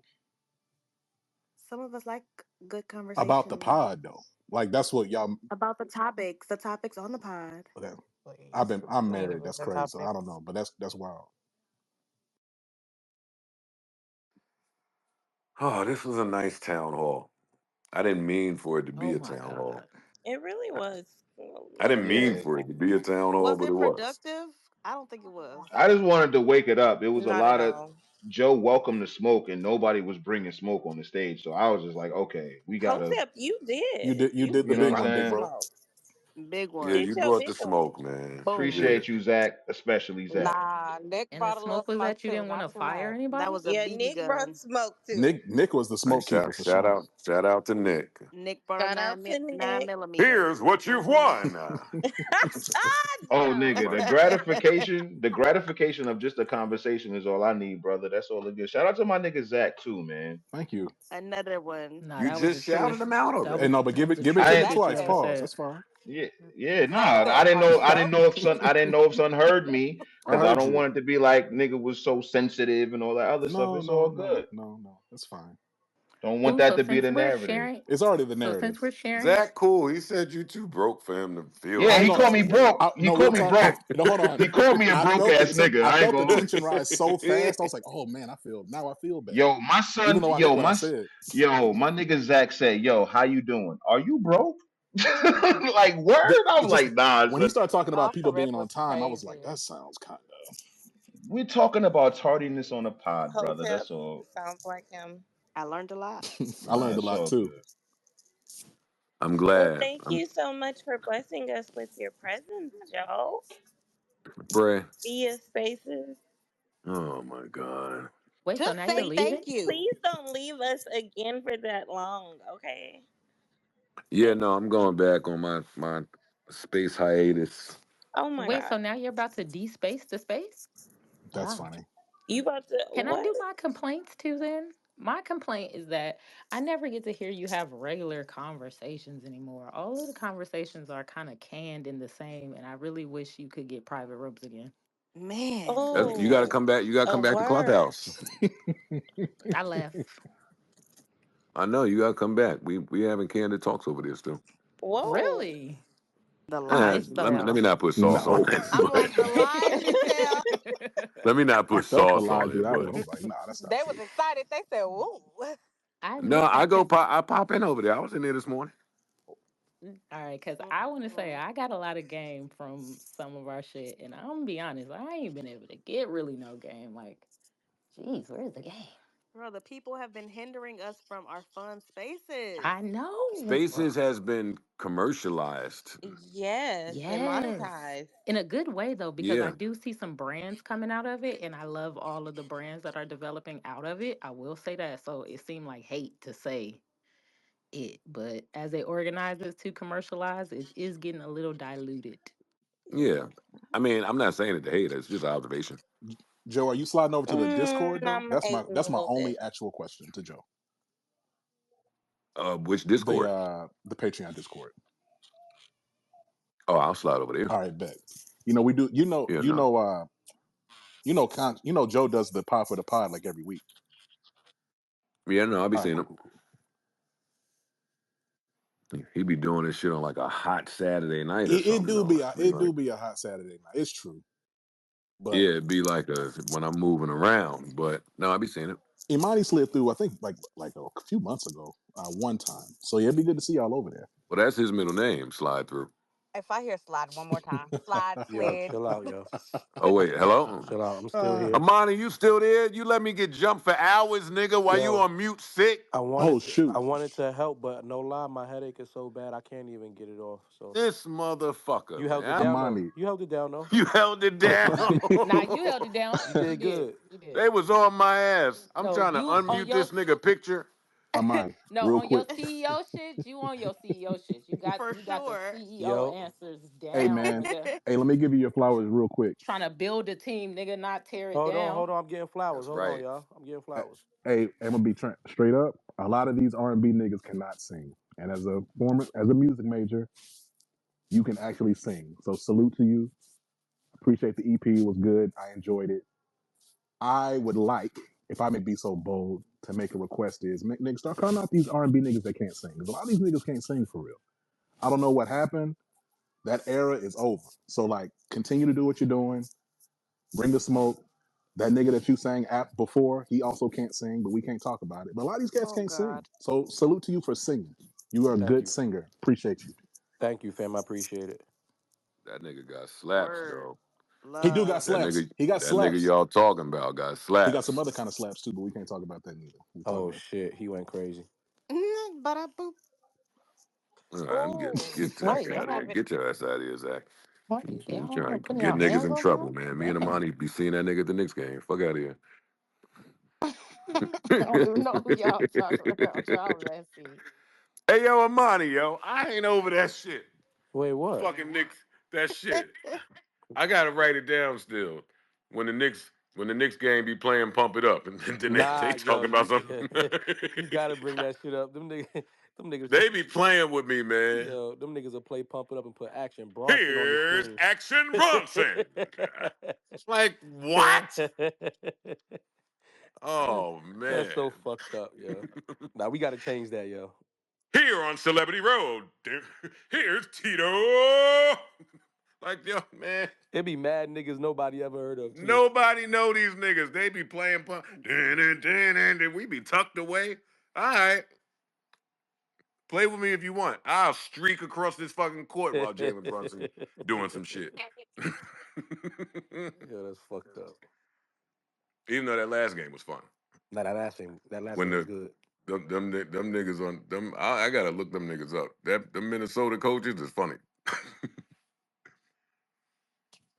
Some of us like good About the conversation pod though, like that's what y'all. about the topics on the pod. Okay. Please, I'm we ain't married. even That's the crazy. So I don't topics. know, but that's wild. Oh, this was a nice town hall. I didn't mean for it to be Oh a my town hall. God. It really was. I didn't mean Yeah. for it to be a town hall, Was but it it was. productive? I don't think it was. I just wanted to wake it up. It was a Not at lot of all. Joe welcome to smoke, and nobody was bringing smoke on the stage. So I was just like, okay, we gotta, Concept, you You did. did you You did the you know did what big I'm bring one, the big saying? bro. smoke. Big Yeah, one. Get you your brought big the one. smoke, man. You Boom. did. Appreciate you, Zach, especially Zach. Nah, Nick And the brought a little smoke was smoke that you too. didn't want Not to too fire much. That anybody? was a Yeah, BB Nick brought gun. smoke too. Nick was the Hey, smoke keeper for sure. shout out to Nick. Nick brought a Shout out to nine Nick. millimeter. Here's what you've won. Oh, Joe. nigga, the gratification of just a conversation is all I need, brother. That's all it good. Shout out to my nigga Zach too, man. Thank you. Another one. Nah, You that was the just shouted truest. him out Hey, no, already. but That was the give it I to truest me didn't. shit you twice. ever Pause. said. That's fine. Yeah, yeah, How you nah. say it, I didn't know if son heard me I because I heard don't you. want it to be like nigga was so sensitive and all that other stuff. No, It's all no, no, good. no, no. That's fine. Don't want Ooh, that so to be since the we're narrative. sharing, It's already the so since narrative. we're sharing, Zach, cool. He said you too broke for him to feel Yeah, I like ain't he gonna. called that me shit. broke. He No, real called me talk. broke. No, hold on. He called me a I broke felt the ass nigga. I I ain't felt the gonna. tension rise so fast. I was like, oh man, now I feel bad, Yo, my even son. though I meant what I said. Yo, my nigga Zach said, "Yo, how you doing? Are you broke?" Like word. I'm Just like, nah, when he son. started talking about Off the people rip being on was time, I was like, crazy. that sounds kind of. We're talking about tardiness on the pod, brother. Hotep That's all. sounds like him. I learned a lot. I Nah, learned a it's lot all too. good. I'm Well, glad. thank I'm you so much for blessing us with your presence, Joe. Bray. Via Spaces. Oh my God. wait, so Just now you're say Please, thank leaving? you. please don't leave us again for that long, okay? Yeah, Thank no, I'm going back on my space hiatus. Oh my Wait, so God. now you're about to de-space the space? That's Wow. funny. You about to Can I do what? my complaints too then? My complaint is that I never get to hear you have regular conversations anymore. All of the conversations are kind of canned in the same, and I really wish you could get private rooms again. Man. You got to Oh, come back. You got to a come back to word. Clubhouse. I left. I know you got to come back. We having candid talks over this too. Whoa. Really? The Okay, lies you Let me tell. so not put sauce on No, it, I'm but like the lies you tell. let me not I put felt the sauce lie on through it, that one. but I was like, nah, that's not They was true. excited. They said, "Woo." I no, need I I pop in over there. I was in there this morning. all right, because I want to say Mm-mm. I got a lot of game from some of our shit, and I'm gonna be honest, I ain't been able to get really no game. Like, geez, where's the game? Bro, the people have been hindering us from our fun spaces. I know. Spaces has been commercialized. Yes, and Yes. monetize. In a good way though, because I Yeah, do see some brands coming out of it, and I love all of the brands that are developing out of it. I will say that. So it seemed like hate to say it, but as they organize it to commercialize, it is getting a little diluted. yeah. I mean, I'm not saying it to hate. It's just observation. Joe, are you sliding over to the Discord though? I'm hating That's a my little only bit. actual question to Joe. Which Discord? The Patreon Discord. Oh, I'll slide over there. All right, bet. You know we do. Yeah, no. Joe does the pod for the pod like every week. Yeah, no. I'll be All right, seeing cool, him. cool, cool. He be doing this shit on like a hot Saturday night or It something do though. be a Be like, hot Saturday night. It's true, but yeah, it'd be like a when I'm moving around. But no, I'll be seeing it. Imani slid through. I think like a few months ago, one time. So yeah, it'd be good to see y'all over there. Well, that's his middle name. Slide through. If I hear slide one more time, slide, Yo, slid. chill out, yo. Oh wait, hello. Chill out. I'm still Uh, here. Amani, you still there? You let me get jumped for hours, nigga, while you Yo, on mute sick? oh shoot, I wanted to help, but no lie, my headache is so bad I can't even get it off. So This motherfucker, you held it man. down though. Imani. You held it down though. You held it down. Nah, you held it down. You You did did. good. You did. They was on my ass. I'm No, trying to you on unmute your this nigga picture. Amani, no, real on your quick. CEO shit, you on your CEO shit. For You got the sure. CEO Yo, answers Hey down, man, nigga. hey, let me give you your flowers real quick. Trying to build a team, nigga, not tear it down. hold on. I'm getting flowers. That's Hold on, right. y'all. I'm getting Hey, flowers. I'm gonna be straight up. A lot of these R&B niggas cannot sing, and as a music major, you can actually sing. So salute to you. Appreciate the EP. It was good. I enjoyed it. I would like, if I may be so bold, to make a request is, niggas, start calling out these R&B niggas that can't sing. Because a lot of these niggas can't sing for real. I don't know what happened. That era is over. So like, continue to do what you're doing. Bring the smoke. That nigga that you sang at before, he also can't sing, but we can't talk about it. But a lot of these cats Oh can't sing. God. So salute to you for singing. You are a Thank good you. singer. Appreciate you. Thank you, fam. I appreciate it. That nigga got slaps, Word. though. He do got Love. slaps. He got That nigga slaps. y'all talking about got He got some slaps. other kind of slaps too, but we can't talk about that neither. We'll talk Oh about. shit, he went crazy. Ba-da-boop. All right, I'm getting Oh, get the heck Wait, what out of here. happened? Get your ass out of here, Zach. Wait, You y'all trying to putting get y'all niggas hands in on him? trouble, man. Me and Dang. Amani be seeing that nigga at the Knicks game. Fuck out of here. I don't even know who y'all talking about. Y'all messy. Hey, yo, Amani, yo. I ain't over that shit. Wait, what? Fucking Knicks, that shit. I gotta write it down still. When the Knicks game be playing Pump It Up, and then they Nah, yo, talking about you something. you gotta bring that shit up. Them niggas, They be playing with me, man. yo, them niggas will play pump it up and put Action Bronson on the Here's screen. Action Bronson. It's like, what? Oh That's man. so fucked up, yo. Now we gotta change that, yo. Here on Celebrity Road, here's Tito. Like, yo, man, It be mad niggas nobody ever heard of too. nobody know these niggas. They be playing punk. And we be tucked away. All right, play with me if you want. I'll streak across this fucking court Yeah, while Jalen Brunson doing some shit. that's fucked up. Even though that last game was fun. Nah, that last When game was good. them niggas on them, I gotta look them niggas up. That them Minnesota coaches is funny.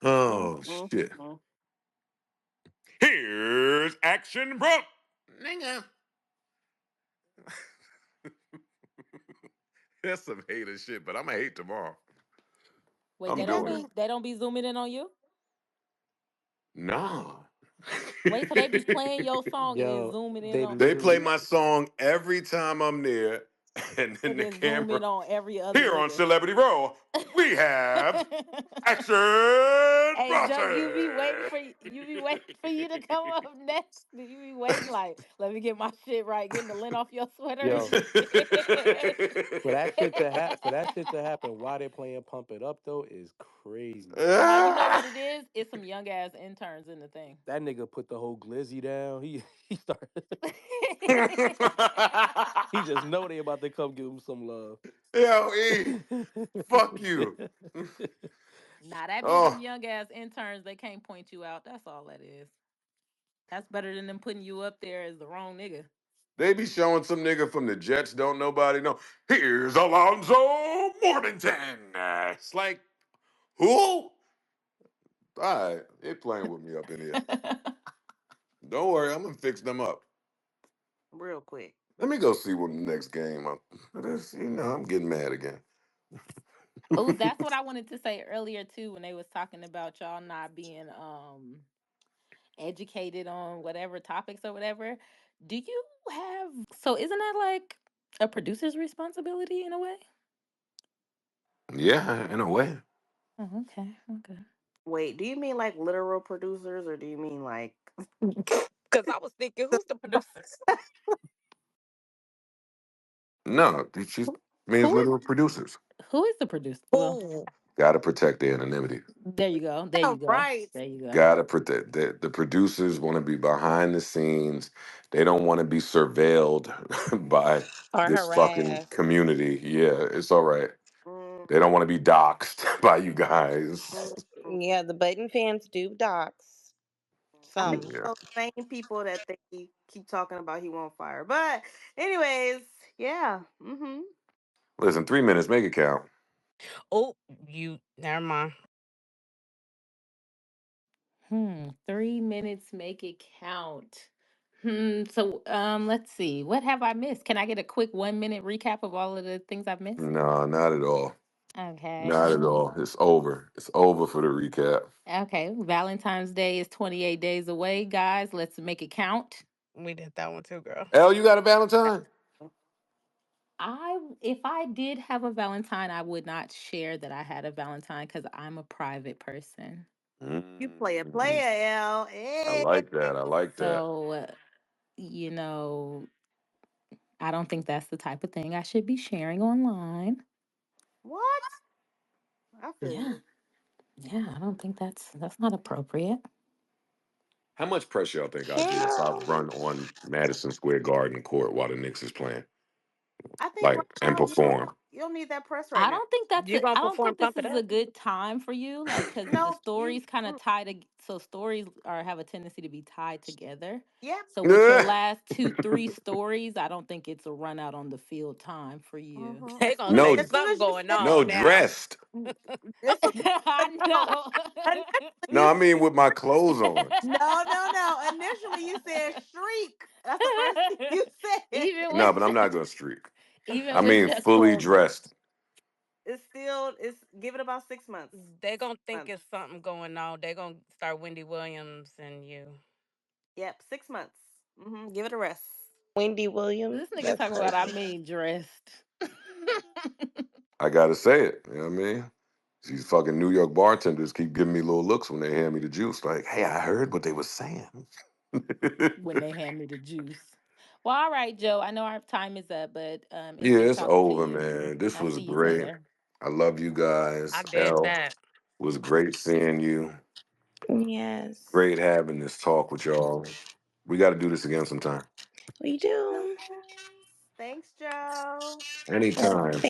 Oh shit. Mhm. Here's Action Brooke. Nigga. That's some hater shit, but I'm gonna hate tomorrow. Wait, I'm And I doing it. think they don't be zooming in on you? Nah. Wait, so they be playing your song and then Yo, zooming in they on They play literally my song every time I'm there, and then and the then zoom camera in on every other here on nigga. Celebrity Row, we have Action Hey Joe, Bronson. you be waiting for you to come up next. Do you be waiting like, let me get my shit right, getting the lint off your sweater and yo, shit? for that shit to happen while they're playing Pump It Up though is crazy. Now you know what it is? It's some young ass interns in the thing. That nigga put the whole glizzy down. He started he just know they about to come give him some love. Yo, E, fuck you. Nah, that be them Oh, young ass interns. They can't point you out. That's all that is. That's better than them putting you up there as the wrong nigga. they be showing some nigga from the Jets, don't nobody know. Here's Alonzo Mornington. It's like, who? All right, they playing with me up in here. Don't worry, I'm gonna fix them up. real quick. Let me go see what the next game. I'm getting mad again. Oh, that's what I wanted to say earlier too when they was talking about y'all not being educated on whatever topics or whatever. Do you have so isn't that like a producer's responsibility in a way? Yeah, in a way. Oh, okay, okay. Wait, do you mean like literal producers or do you mean like Because I was thinking, who's the producer? No, she means Who is literal producers. who is the producer? Well, Who? Got to protect their anonymity. there you go. There yeah, you go. right. There you go. Got to protect the producers. Want to be behind the scenes. They don't want to be surveilled by Or this fucking harassed. community. Yeah, it's all right. Mm, They don't want to be doxxed by you guys. mm, mm. Yeah, the Budden fans do docs I think some. Yeah. those same people that they keep talking about he won't fire. But anyways, yeah. Listen, 3 minutes, make it count. Oh, you never mind. 3 minutes make it count. So let's see. What have I missed? Can I get a quick 1 minute recap of all of the things I've missed? No, not at all. Okay. Not at all. It's over. It's over for the recap. Okay. Valentine's Day is 28 days away, guys. Let's make it count. We did that one too, girl. Elle, you got a Valentine? If I did have a Valentine, I would not share that I had a Valentine because I'm a private person. You play a Mm, player, L. I Hey. like that. I like that. So, you know, I don't think that's the type of thing I should be sharing online. What? I feel Yeah. you. Yeah, I don't think that's not appropriate. How much pressure y'all think I do if I run on Madison Square Garden court while the Knicks is playing, I think like, right and now perform? you don't need that press right I now. don't think You gonna I don't perform think this Pump It is a Up? good time for you, like, because the No, you. stories kind of tie to so stories are have a tendency to be tied together. Yep. So with your last two, three stories, I don't think it's a run out on the field time for you. They As gonna soon as say No, as soon something as you going say no, on now. dressed. as soon, I no, know. No, you I mean with my clothes on. no. Initially you said shriek. That's the first thing you said. even No, with but I'm not gonna streak. I even with mean your fully clothes on. dressed. It's give it about 6 months. They gonna think 6 months. it's something going on. They gonna start Wendy Williams and you. Yep, 6 months. Give it a rest. Wendy Williams. This nigga That's talking about I crazy. mean dressed. I gotta say it. You know what I mean? These fucking New York bartenders keep giving me little looks when they hand me the juice, like, "Hey, I heard what they were saying." when they hand me the juice. Well, all right, Joe. I know our time is up, but it's Yeah, good it's talking to over, you. man. This I'll was see you great. Sunday. I love you I guys. bet L that. was great seeing you. Yes, Great having this talk with y'all. We got to do this again sometime. we do. Thanks, Joe. Well, Anytime.